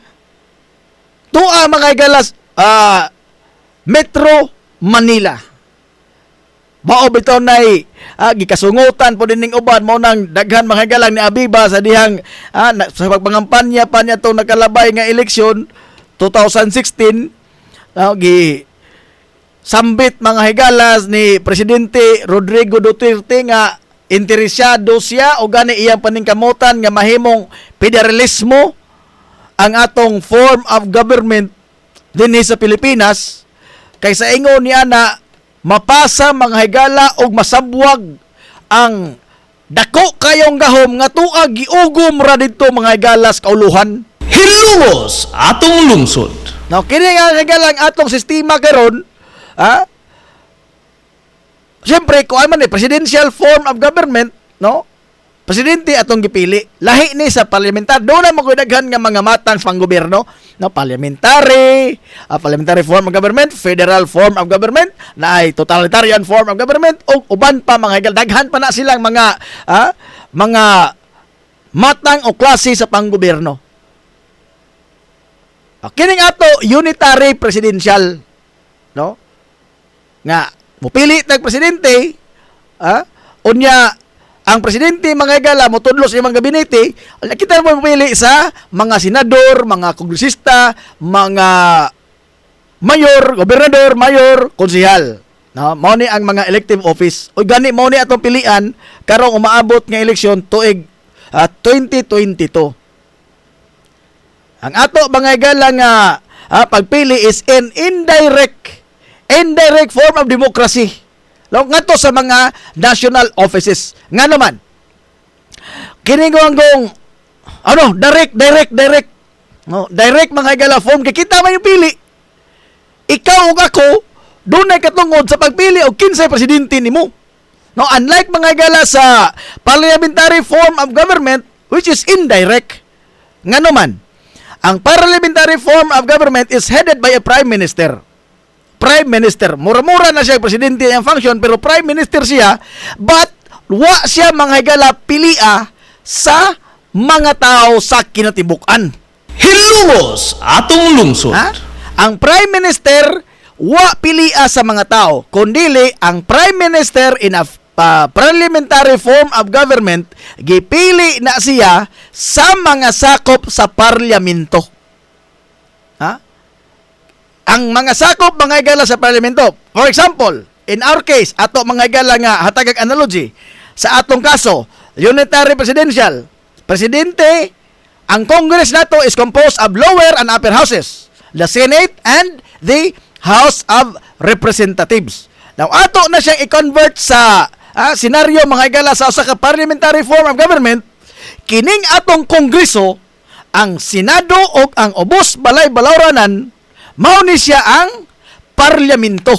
Tua mga higalas Metro Manila. Mao bitaw nay gikasungutan po dining uban mao nang daghan mga higalang ni Abiba sa dihang sa pagpangampanya pa niya tong nakalabay nga eleksyon 2016 gi sambit mga higalas ni Presidente Rodrigo Duterte nga interesado siya o gani iyang paningkamutan nga mahimong federalismo ang atong form of government dinhi sa Pilipinas kaysa ingon niya na mapasa mga higala og masabwag ang dako kayong gahom nga tuag giugom ra didto mga higalas kauluhan. Hilongos atong lungsod. Now kini nga higalang atong sistema karon siyempre, kung man presidential form of government, no? Presidente atong gipili. Lahi ni sa parliamentar. Doon na magudaghan nga mga matang sa panggobyerno. No? Parliamentary form of government, federal form of government, na ay totalitarian form of government, o uban pa mga higal. Daghan pa na silang mga matang o klase sa panggobyerno. Kining ato, unitary presidential. No? Nga, mupili tag presidente, unya ang presidente mga higala mo tudlos sa mga gabinete, kita mo mupili sa mga senador, mga kongresista, mga mayor, gobernador, mayor, konsehal. No, mao ni ang mga elective office. O gani mao ni atong pilian karong umaabot nga eleksyon tuig 2022. Ang ato mga higala nga pagpili is an indirect form of democracy. Ngadto sa mga national offices. Nga naman, kinigong direct. No, direct mga higala form. Kaya kita man yung pili. Ikaw o ako, doon ay katungod sa pagpili o kinsay presidente ni mo. No, unlike mga higala sa parliamentary form of government, which is indirect. Nga naman, ang parliamentary form of government is headed by a prime minister. Prime Minister. Mura-mura na siya presidente ang function pero Prime Minister siya but wa siya mga higala pilia sa mga tao sa kinatibuk-an. Hilongos atong lungsod. Ang Prime Minister wa pilia sa mga tao kundili ang Prime Minister in a parliamentary form of government gipili na siya sa mga sakop sa parlamento. Ang mga sakop mga higala sa parlamento. For example, in our case, ato mga higala nga hatagag analogy, sa atong kaso, unitary presidential. Presidente, ang Congress nato is composed of lower and upper houses, the Senate and the House of Representatives. Now, ato na siyang i-convert sa senaryo mga higala sa usa ka parliamentary form of government, kining atong Kongreso, ang Senado o ang ubos balay-balawranan, mao ni siya ang parlamento.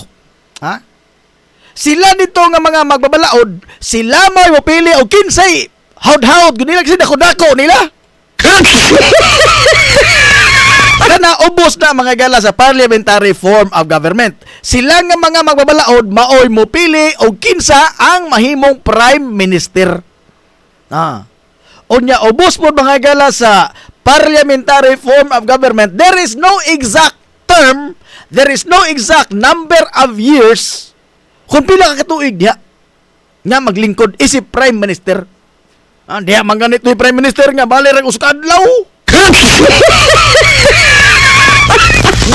Sila dito nga mga magbabalaod, sila mo pili og kinsay hawd-hawd guni lang sila dako nila. Kana ubos na mga higala sa parliamentary form of government. Sila nga mga magbabalaod maoy mo pili og kinsa ang mahimong prime minister. Unya ubos po mga higala sa parliamentary form of government. There is no exact term, there is no exact number of years kung pila ka katuig diha nga maglingkod isip prime minister. Diha man ganito yung prime minister nga bali ra usa ka adlaw.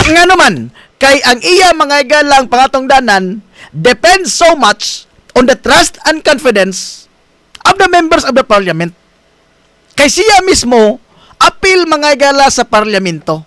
Nga naman, kay ang iya mga igalang pangatong danan depends so much on the trust and confidence of the members of the parliament. Kay siya mismo appeal mga igala sa parlamento.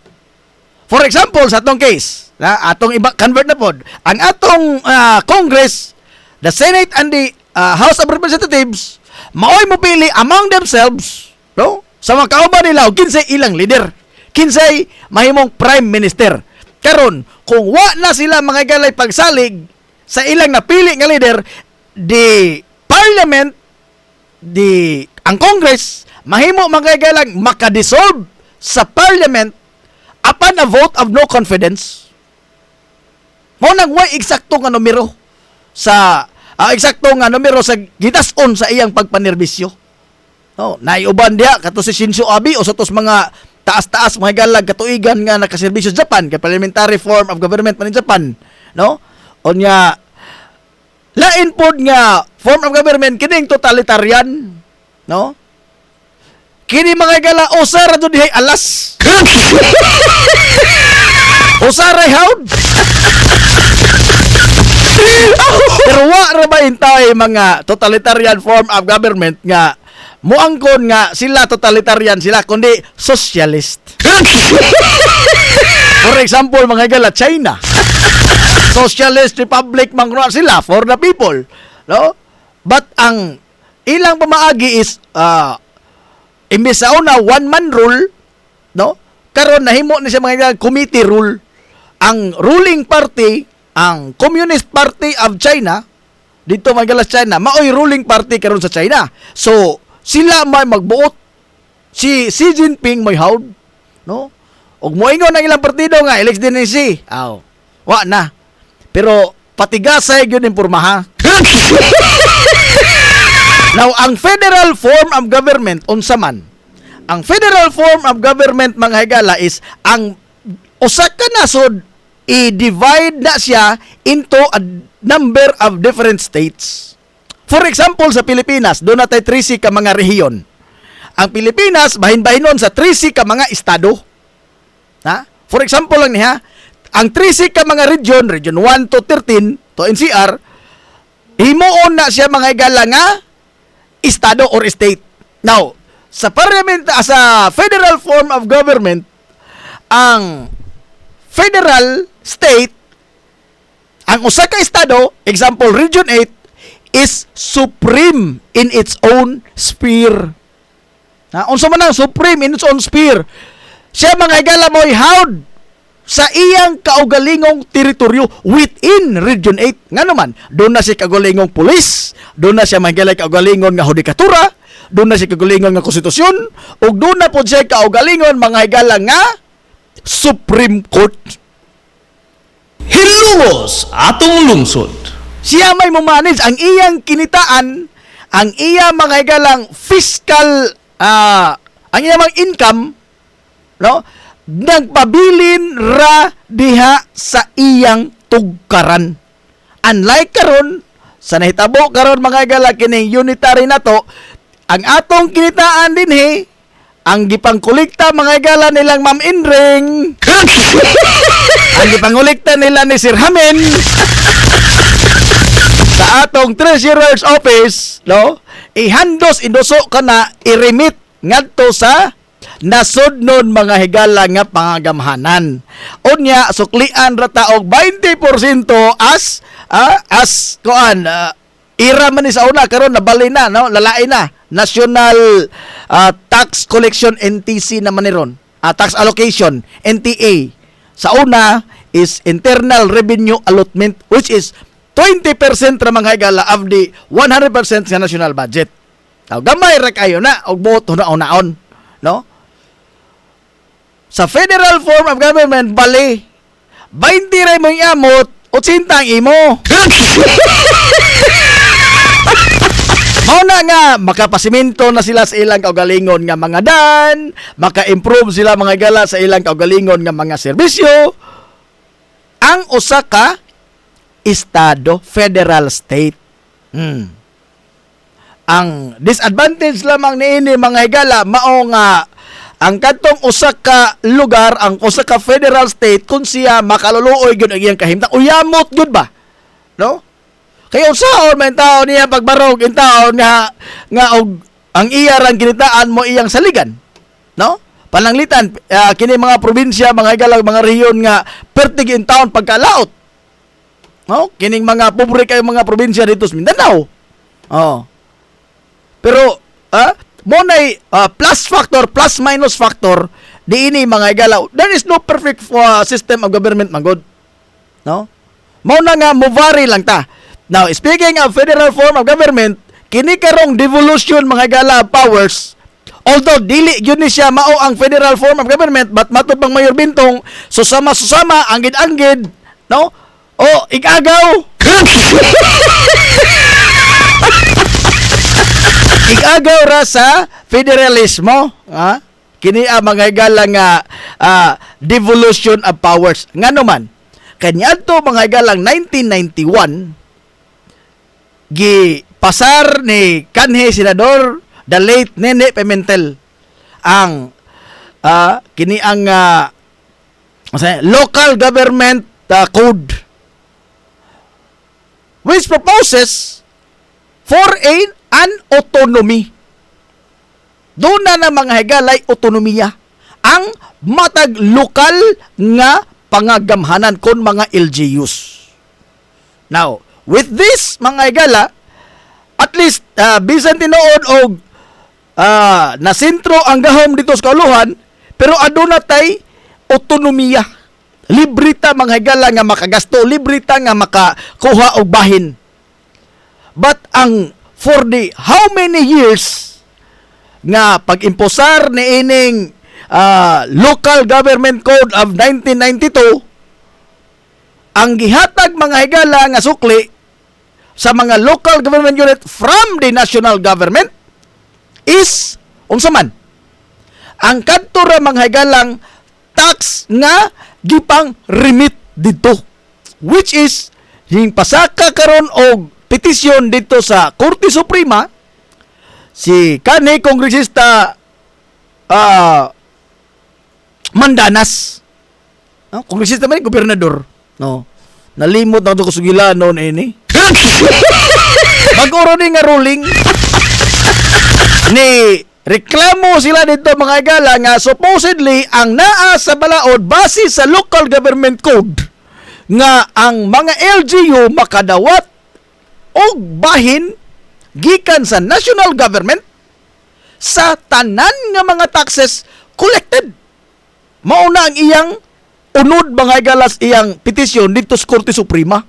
For example, sa atong case, atong iba convert na pod, ang atong Congress, the Senate and the House of Representatives, maoy mo pili among themselves, no? Sa mga kauban nila og kinsay ilang leader, kinsay mahimong prime minister. Karon, kung wa na sila mga galay pagsalig sa ilang napili nga leader, the parliament, ang Congress, mahimo mga galang makadissolve sa parliament upon a vote of no confidence. Mo nang way eksakto nga numero sa gitas-on sa iyang pagpanerbisyo. Naiuban diha kato si Shinzo Abe o sa tos mga taas-taas mga galag katuigan nga nakaserbisyo sa Japan kay parliamentary form of government man in Japan, no? Onya lain pod nga form of government kining totalitarian, no? Kini mga gala usara do dihay alas. Usara haud. Pero wa ra ba intay mga totalitarian form of government nga muangkon nga sila totalitarian sila kundi socialist. For example, mga gala China. Socialist Republic mangro sila for the people, no? But ang ilang pamaagi is imbes sa una one man rule, no? Karon nahimo ni siya mga committee rule. Ang ruling party, ang Communist Party of China, dito magalas China, maoy ruling party karon sa China. So sila may magbuot. Si Xi Jinping may haud, no? Og moingon ang ilang partido nga elect din ni Xi. Wa na. Pero patigasay gyud ang pormaha. Now, ang federal form of government, unsa man? Ang federal form of government, mga higala, is ang usa ka nasod, i-divide na siya into a number of different states. For example, sa Pilipinas, doon natin 13 ka mga rehiyon. Ang Pilipinas, bahin-bahinon sa 13 ka mga estado. For example lang niya, ang 13 ka mga region 1 to 13, to NCR, himuon na siya mga higala nga estado or state. Now, sa parliament, sa federal form of government, ang federal state, ang usa ka estado, example Region 8, is supreme in its own sphere. Unsa man ang supreme in its own sphere? Siya mga higala mo'y held sa iyang kaugalingong teritoryo within Region 8. Nga naman, doon na si kaugalingong pulis, doon na siya mahigalay kaugalingon nga hudikatura, doon na si kaugalingon nga konstitusyon, o doon na po siya kaugalingon mga higala nga Supreme Court. Hilumos atong lungsod. Siya may mumanage ang iyang kinitaan, ang iya mga higalang fiscal, ang iya mga income, no? Nagpabilin ra diha sa iyang tugkaran. Unlike karon, sa nahitabo karon mga higala kining unitary nato, ang atong kinitaan dinhi, ang gipangkolekta mga higala nilang Ma'am Inring, ang gipangkolekta nila ni Sir Hamen, sa atong treasurer's office, no? Ihandos indoso kana i-remit ngadto sa nasudnon mga higala nga pangagamhanan. Unya suklian ra ta og 20% as ira man ni sa una karon nabali na, no? Lalai na. National Tax Collection NTC naman ni ron. Tax Allocation NTA. Sa una is Internal Revenue Allotment, which is 20% ra mga higala of the 100% sa national budget. Gamay ra kayo na og buot hunaon-naon, no? sa federal form of government, bali, 20 ray mo amot, 80 ang imo. Mao na nga, makapasiminto na sila sa ilang kaugalingon nga mga dan, maka-improve sila mga gala sa ilang kaugalingon nga mga serbisyo. Ang usa ka estado, federal state. Ang disadvantage lamang niini mga higala mao nga ang katong usa ka lugar, ang usa ka federal state kung siya makaluluoy gyud ang iyang kahimtang, uyamot gyud ba, no? Kaya usaon man taon niya pagbarog in taon nga og ang iya rang kinitaan mo iyang saligan, no? Pananglitan kini mga probinsya, mga higala, mga rehiyon nga pertig in taon pagkalaot, no? Kining mga pobre kay mga probinsya dito sa Mindanao. Oh. Pero mo nay plus factor, plus minus factor diini mga igalaw. There is no perfect system of government magod. No? Mo na nga mo vary lang ta. Now, speaking of federal form of government, kini karong devolution mga igala powers. Although dili gyud ni siya mao ang federal form of government, but matud bang Mayor Bintong susama-susama anggid-anggid, no? O igagaw. Igagaw ra sa federalismo, ha? Kini ang mga higala nga devolution of powers. Ngano man, kaniadto mga higalang 1991 pasar ni kanhi senador the late Nene Pimentel ang kini ang local government code, which proposes for an autonomy. Doon na mga higalay autonomiya ang matag lokal nga pangagamhanan kon mga LGUs. Now, with this mga higala, at least bisan tinuod og nasentro ang gahom dito sa kauluhan, pero aduna tay autonomiya. Librita mga higala nga makagasto, librita nga makakuha og bahin. But ang for the how many years nga pag-imposar ni ining Local Government Code of 1992, ang gihatag mga higala nga sukli sa mga local government unit from the national government is unsa man ang kadto ra mga higalang tax nga gipang remit dito, which is hing pasaka karon og petisyon dito sa Korte Suprema si kanhi kongresista Mandanas, no? Kongresista man, gobernador, no? Nalimot na ito kusugilan noon ini. Mag-uro nga ruling ni reklamo sila dito mga igala nga supposedly ang naa sa balaod base sa local government code nga ang mga LGU makadawat og bahin gikan sa national government sa tanan nga mga taxes collected. Mauna ang iyang unod mga igalas iyang petisyon dito sa Korte Suprema.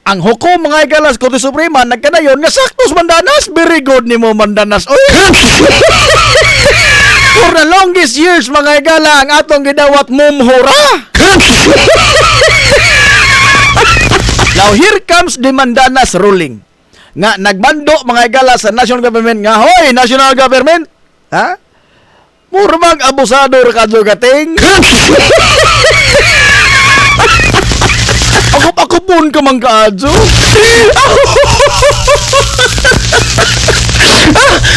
Ang hukom mga igalas Korte Suprema nagkanayon nga saktos Mandanas. Very good ni mo Mandanas. Oy. For the longest years mga igala ang atong gidawat mumhura. Now here comes the Mandanas ruling nga nagbando mga igala sa national government nga hoy national government, ha? Murmag abusador kadto kating. Ako pun ka man kaadso.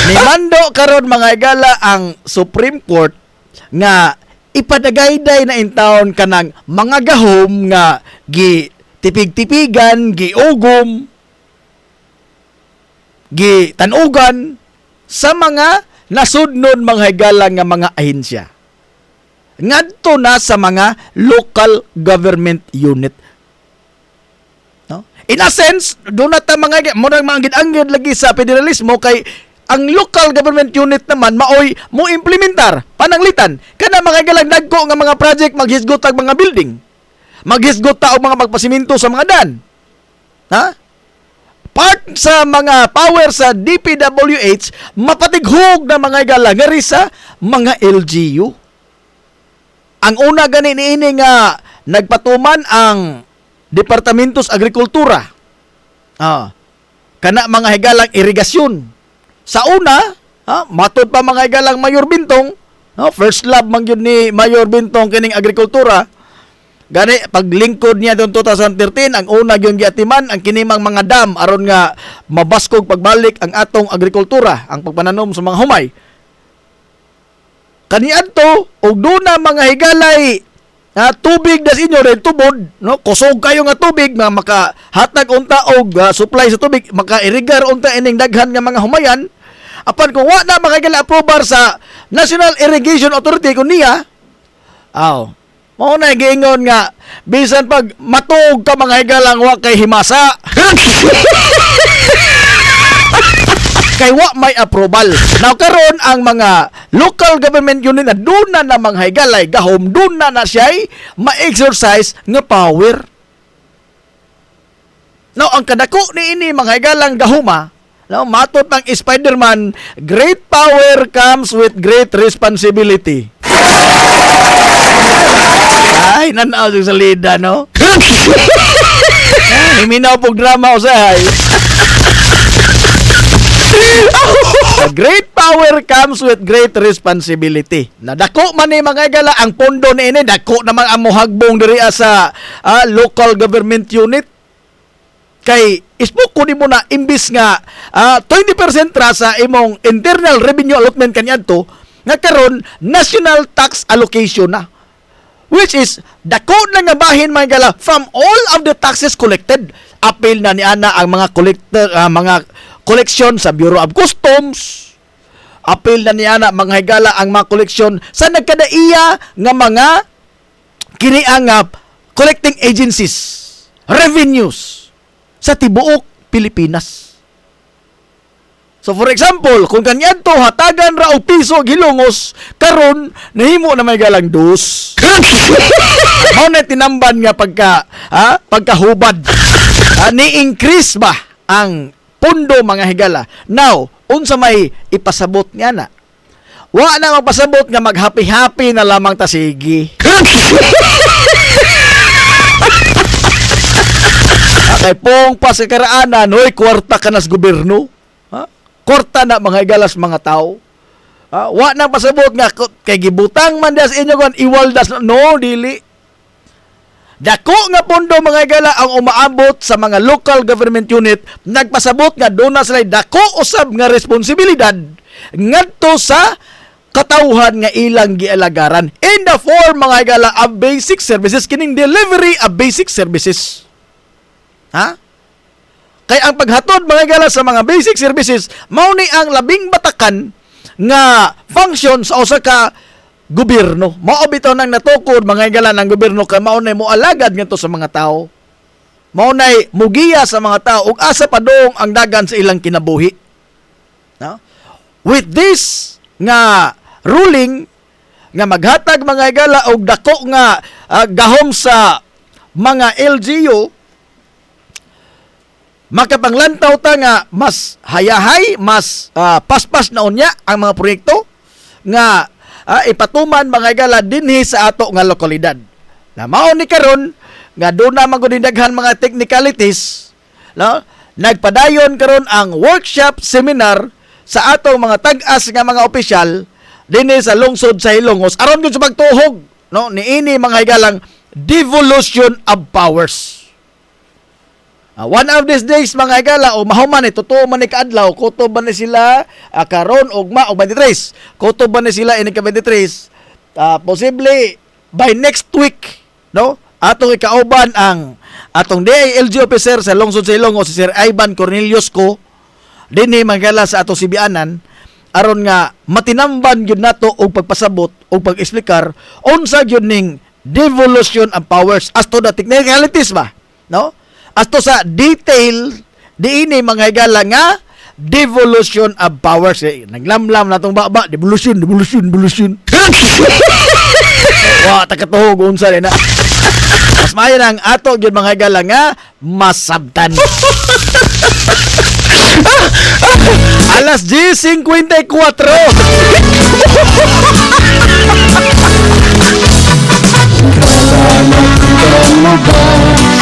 Ni mando karon mga igala ang Supreme Court nga ipadagayday na in town kanang mga gahom nga tipig-tipigan, giugom, gitanugan sa mga nasudnon mga higala nga mga ahensya. Ngadto na sa mga local government unit. No? In a sense, doon na ta mga gid-anggid lagi sa federalismo kay ang local government unit naman maoy mo implementar pananglitan kana mga galang dagko nga mga project maghisgot ang mga building. Maghisgot ta og mga magpasiminto sa mga dan. Ha? part sa mga power sa DPWH mapatighog na mga higala nga ri sa mga LGU. Ang una gani niini nga nagpatuman ang Departamentos Agrikultura. Kana mga higalang irigasyon. Sa una, matod pa mga higalang Mayor Bintong, first love man yun ni Mayor Bintong kining agrikultura. Gani paglingkod niya noong 2013, ang una yung giatiman ang kinimang mga dam aron nga mabaskog pagbalik ang atong agrikultura, ang pagpananom sa mga humay. Kaniadto og duna mga higalay tubig das inyo rin tubod, no? Kusog kayo nga tubig nga makahatag unta og supply sa tubig, makairigar unta ining daghan nga mga humayan. Apan kung wa na makagala aprobar sa National Irrigation Authority kun niya, mao na giingon nga bisan pag matug ka mga higalang wa kay himasa. Kay wa may approval. Now karon ang mga local government unit na duna na mga higalay gahom, duna na siya ma-exercise nga power. Now ang kadako ni ini mga higalang gahuma, no, matot ng Spider-Man, great power comes with great responsibility. Ay, nanaw sa salida, no? Himinaw pong drama usahay. Great power comes with great responsibility. Nadako man ni mga gala ang pondo ni ini, dako naman ang mohagbong diri sa local government unit. Kay isbuk ko mo na imbis nga 20% ra sa imong internal revenue allotment kaniadto, nga karon national tax allocation na, which is dako na nga bahin mga gala from all of the taxes collected. Apil na ni ana ang mga collector, mga collection sa Bureau of Customs. Apil na ni ana mga higala ang mga collection sa nagkadaiya nga mga kiniang collecting agencies, revenues sa tibuok Pilipinas. So for example, kung kanyan to hatagan ra og piso gilongos, karon nahimo na may galang dos. Mao na tinamban nga pagkahubad. Ni-increase ba ang pundo mga higala? Now, unsa may ipasabot nga na? Wa na magpasabot nga maghappy-happy na lamang ta sige. Kay pong pasakaraanan, hoy, kwarta ka nas gobyerno. Kwarta na mga igalas mga tao. Wa na pasabot nga kay gibutang man das inyo kon iwaldas no dili. Dako nga pondo mga igala ang umaabot sa mga local government unit, nagpasabot nga doon na sila dako usab nga responsibilidad ngadto sa katawhan nga ilang gialagaran in the form mga igala of basic services, kining delivery of basic services. Kay ang paghatod mga igala sa mga basic services mao ni ang labing batakan nga function sa usa ka gobyerno. Mao bitaw nang natukod mga igala ng gobyerno kay mao nay moalagad ngadto sa mga tao. Mao nay mugiya sa mga tao ug asa padong ang dagan sa ilang kinabuhi. With this nga ruling nga maghatag mga igala og dako nga gahom sa mga LGU, makapanglantaw ta nga mas hayahay, mas paspas na unya ang mga proyekto nga ipatuman mga igala dinhi sa ato nga lokalidad. Na mao ni karon nga doon na magudindaghan mga technicalities, no? Nagpadayon karon ang workshop seminar sa ato mga tag-as nga mga opisyal dinhi sa lungsod sa Hilongos aron gyud sa pagtuhog, no, niini mga higalang devolution of powers. One of these days mga igala o mahuman totoo man ni kaadlaw kutob ba ni sila karon ugma o 23 kutob ba ni sila ini ka 23 posible by next week, no, atong ikauban ang atong DILG officer sa lungsod sa Ilonggo si Sir Ivan Cornelius ko dinhi mga igala sa atong sibianan aron nga matinamban gyud nato og pagpasabot og pag-eksplikar unsa gyud ning devolution of powers as to the technicalities ba, no? As to sa detail, diini mga higala nga devolution of powers. Naglamlam na itong baba, devolution. Wa, takatuhog, unsa rin na. Mas mayan ang ato, yun mga higala nga, masabtan. Alas 10:54.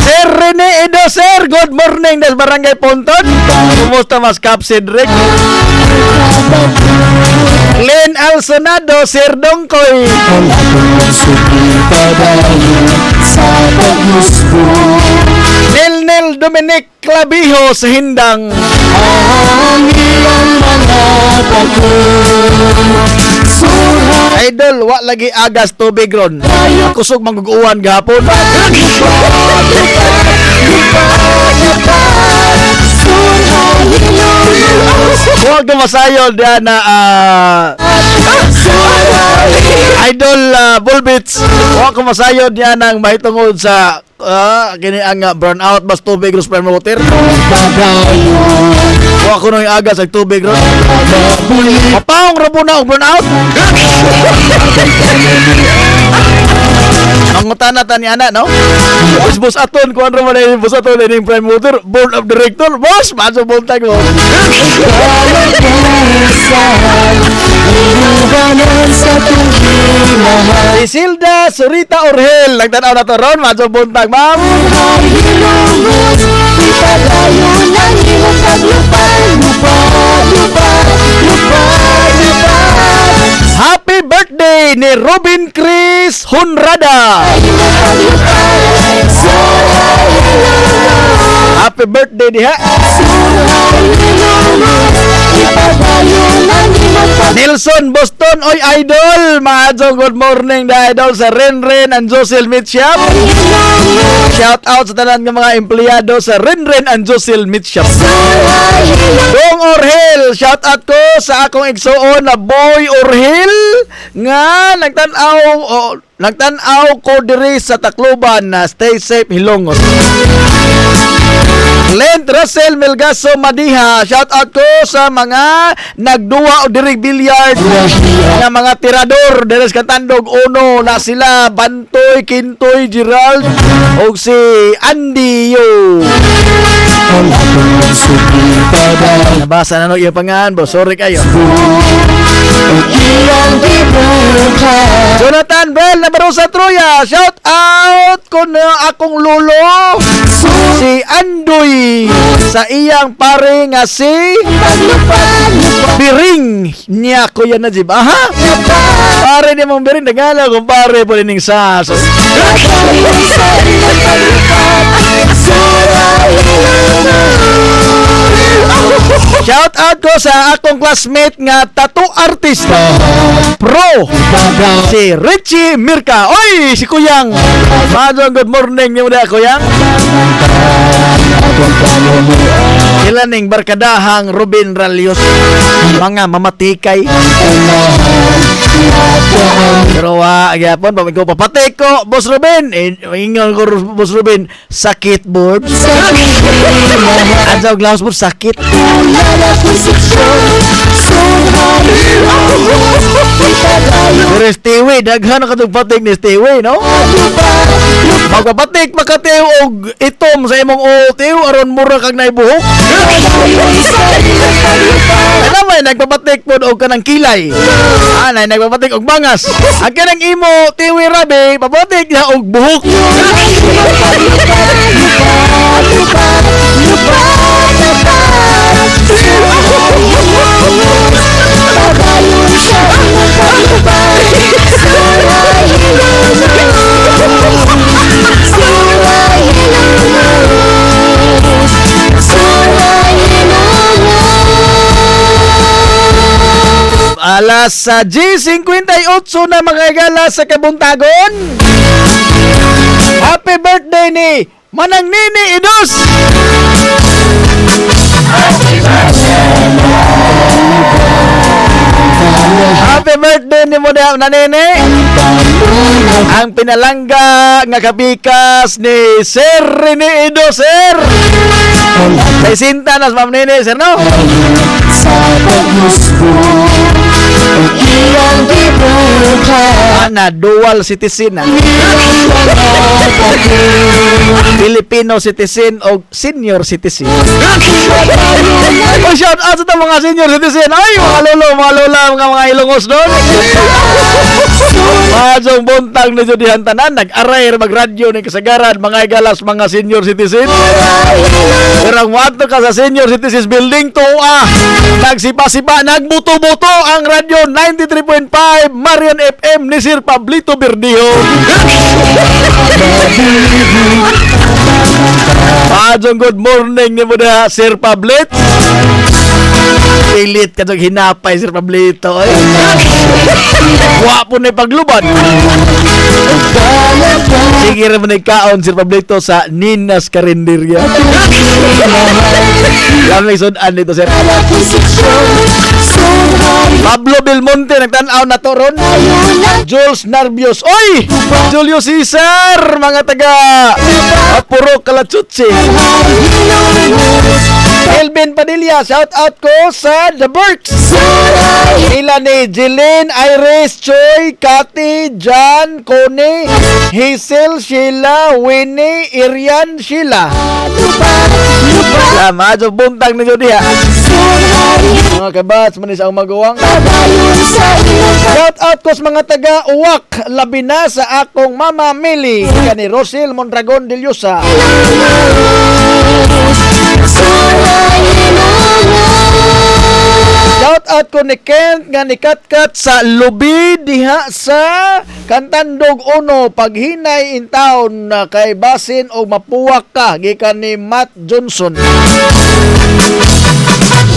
Sir Rene Edo, sir. Good morning des Barangay Ponton. Kumusta mas Cap Cedric? Len Alsonado, Sir Dongkoy. Nel Dominic Clavijo sa Hindang. Idol, wa lagi agas tubig ron. Kusog manguguan gahapon. Huwag na masayod yan na Idol Bullbits. Huwag ko masayod yan ang mahitungod sa kini ang burnout bas tubig ron sperm water. Huwag ko nung agas ang tubig ron. Mapaong rabo na ang burnout. Mangutana ta ni ana, no? Bus aton kuan ra man ni bus aton ni prime motor, board of director, boss, maso buntag mo. Isilda Surita Orhel, nagtanaw na to ron, maso buntag, ma'am. Happy birthday ni Robin Chris Hunrada. Happy birthday diha. Nelson Boston, oy idol. Maadto good morning da idol sa Renren and Josil Meat Shop. Shout out sa tanan ng mga empleyado sa Renren and Josil Meat Shop. Dong Orhel, shout out ko sa akong igsuon na Boy Orhel nga nagtanaw ko diri sa Tacloban na stay safe Hilongos. Lent Russell Melgaso Madiha, shout out ko sa mga nagduwa o diri billiard nga mga tirador diri sa Katandog Uno na sila Bantoy, Kintoy, Gerald o si Andy Yo. Nabasa na no iya pangan, boss. Sorry kayo. Jonathan Bell na Barosa Troya, shout out ko na akong lolo si Andoy sa iyang pare nga si Biring niya ko yan na jib. Aha, pare niya mong Biring nagala kung pare po ning sas. Shout out ko sa akong classmate nga tattoo artist pro si Richie Mirka. Oy, si Kuyang. Madong good morning niyo da Kuyang. Sila ning barkadahang Robin Ralios, mga mamatikay. Pero gyapon pa ko papatay ko Boss Ruben. Ingon ko Boss Ruben, sakit board. Adlaw glass board sakit. Pero Stewie, daghan ka itong patik ni Stewie, no? Magpapatik, makatiw og itom sa imong utiw, aron mura kag naibuhok. Alam mo, nagpapatik po og kanang kilay. Nagpapatik og bangas. Ang kanang imo, Tiwi Rabi, papatik na og buhok. Alas sa G58 na mga igala sa Kabuntagon. Happy birthday ni Manang Nini Idos. Happy birthday ni mo na Nene. Ang pinalangga nga kapikas ni Sir Rene Idos, sir. May sinta nas Ma'am Nene, sir, no? na dual citizen na. Filipino citizen o senior citizen. Oh, shout out sa mga senior citizen. Ay, mga lolo, mga lola, mga ilongos doon. Majong buntag na judihan tanan, nag-aray magradyo ni kasagaran, mga igalas, mga senior citizen. Pero ang wato ka sa senior citizens building to, nagsipa-sipa, nagbuto-buto ang radyo 93.5 Marion FM ni Sir Pablito Berdijo. Majong good morning ni mo na, Sir Pablit. Pilit ka hinapay, Sir Pablito. Wapo na pagluban. Sige rin mo na ikaon, Sir Pablito, sa Ninas Karinderya. Lamig sudan dito, Sir. Pablo Belmonte, nagtanaw na to ron. Jules Narbios. Oy! Julio Cesar, mga taga Apuro Kalachutsi. Elvin Padilla, shout out ko sa The Berks. Ila ni Jeline, Iris, Choi, Cathy, John, Connie, Hazel, Sheila, Winnie, Irian, Sheila. Salamat, so buntag na dyan diha. Mga kabats, manis ang magawang. Shout out ko sa mga taga Uwak, labi na sa akong Mama Mili, ni Rosil Mondragon de Liosa. Shout out ko ni Kent nga ni Katkat sa Lubi diha sa Kantandog Uno, paghinay in town na kay basin o mapuwak ka gikan ni Matt Johnson.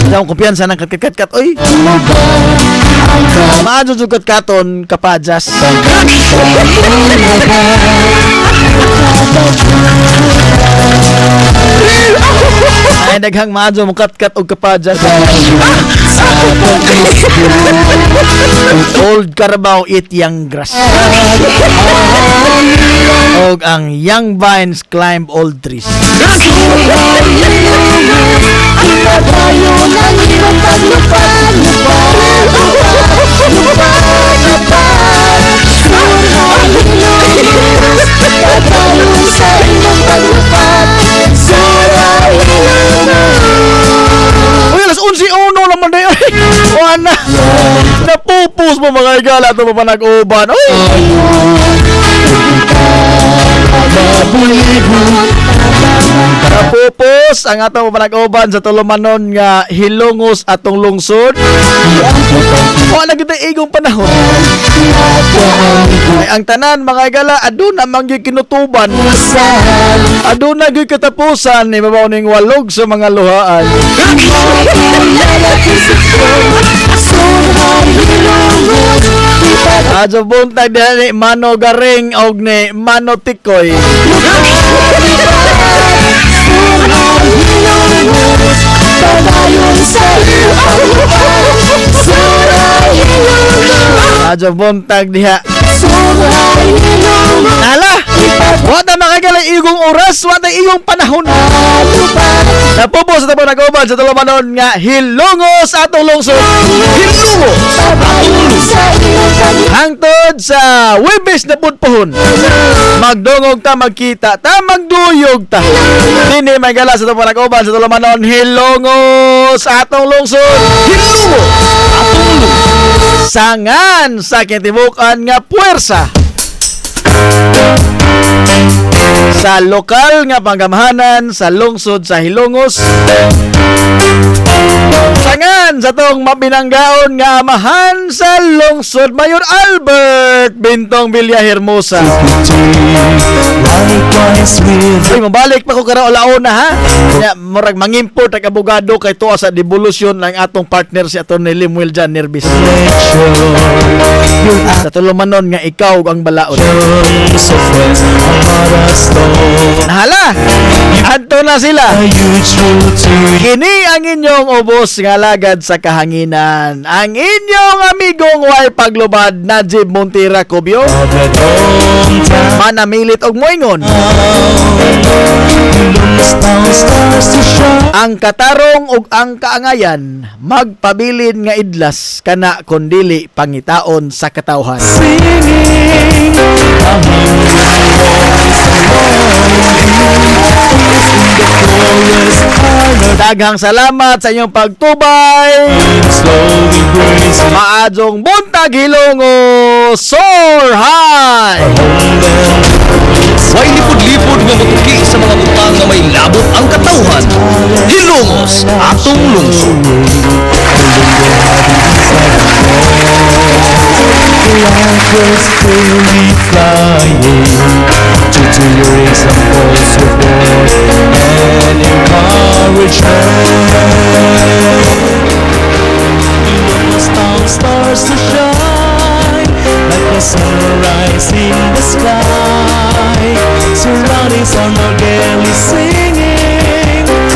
Daw kumpiyansa ng katkat oy. Maadyo jud katkaton kapajas. Ay daghang maadyo mo katkat og kapajas. Old Carabao eat young grass. Og ang young vines climb old trees. Uy, alas 11:01 naman na yun. O ana, napupus mo mga igala ito pa nag-uban. Uy! Napupus ang atong panag-uban sa tulumanon nga hilungos atong lungsod. Wala kita igong panahon. Ay, ang tanan mga igala aduna mangyay kinutuban. Aduna gyud katapusan ni mabaw ning walog sa mga luhaan. Adyo buntag diha ni Mano Garing og ni Mano Tikoy. Adyo buntag diha. Ala! Wata makagalang igong oras, wata igong panahon. Napupos sa tapos nag-uban sa tulumanon nga hilungos atong lungsod. Hilungos! Hangtod sa Webes na pudpuhon. Magdungog ta, magkita ta, magduyog ta. Dini may gala sa tapos nag-uban sa tulumanon. Hilungos atong lungsod. Hilungos! Atong lungsod. Sangan sa kitibukan nga puwersa sa lokal nga panggamahanan sa lungsod sa Hilongos. Sangan sa tong mabinanggaon nga amahan sa lungsod Mayor Albert Bintong Villahermosa. Uy, mabalik pa ko kara olaon na ha. Nya murag mangimport ang abogado kay tuwa sa devolution lang atong partner si Atty. Limuel Jan Nervis. Sa tulumanon nga ikaw ang balaod. Nahala, adto na sila. Kini ang inyong ubos nga alagad sa kahanginan. Ang inyong amigong way paglubad, Najib Montira Cubio. Manamilit og moingon. Ang katarong ug ang kaangayan magpabilin nga idlas kana kundili pangitaon sa katawhan. Daghang salamat sa inyong pagtubay. Maadjong buntag hilongo, soar high. Way lipod-lipod nga matuki sa mga butang na may labot ang katawhan. Hilongos atong lungsod. Gracefully flying to your examples support and encouragement. Stars to shine like a sunrise in the sky, surroundings on our daily scene.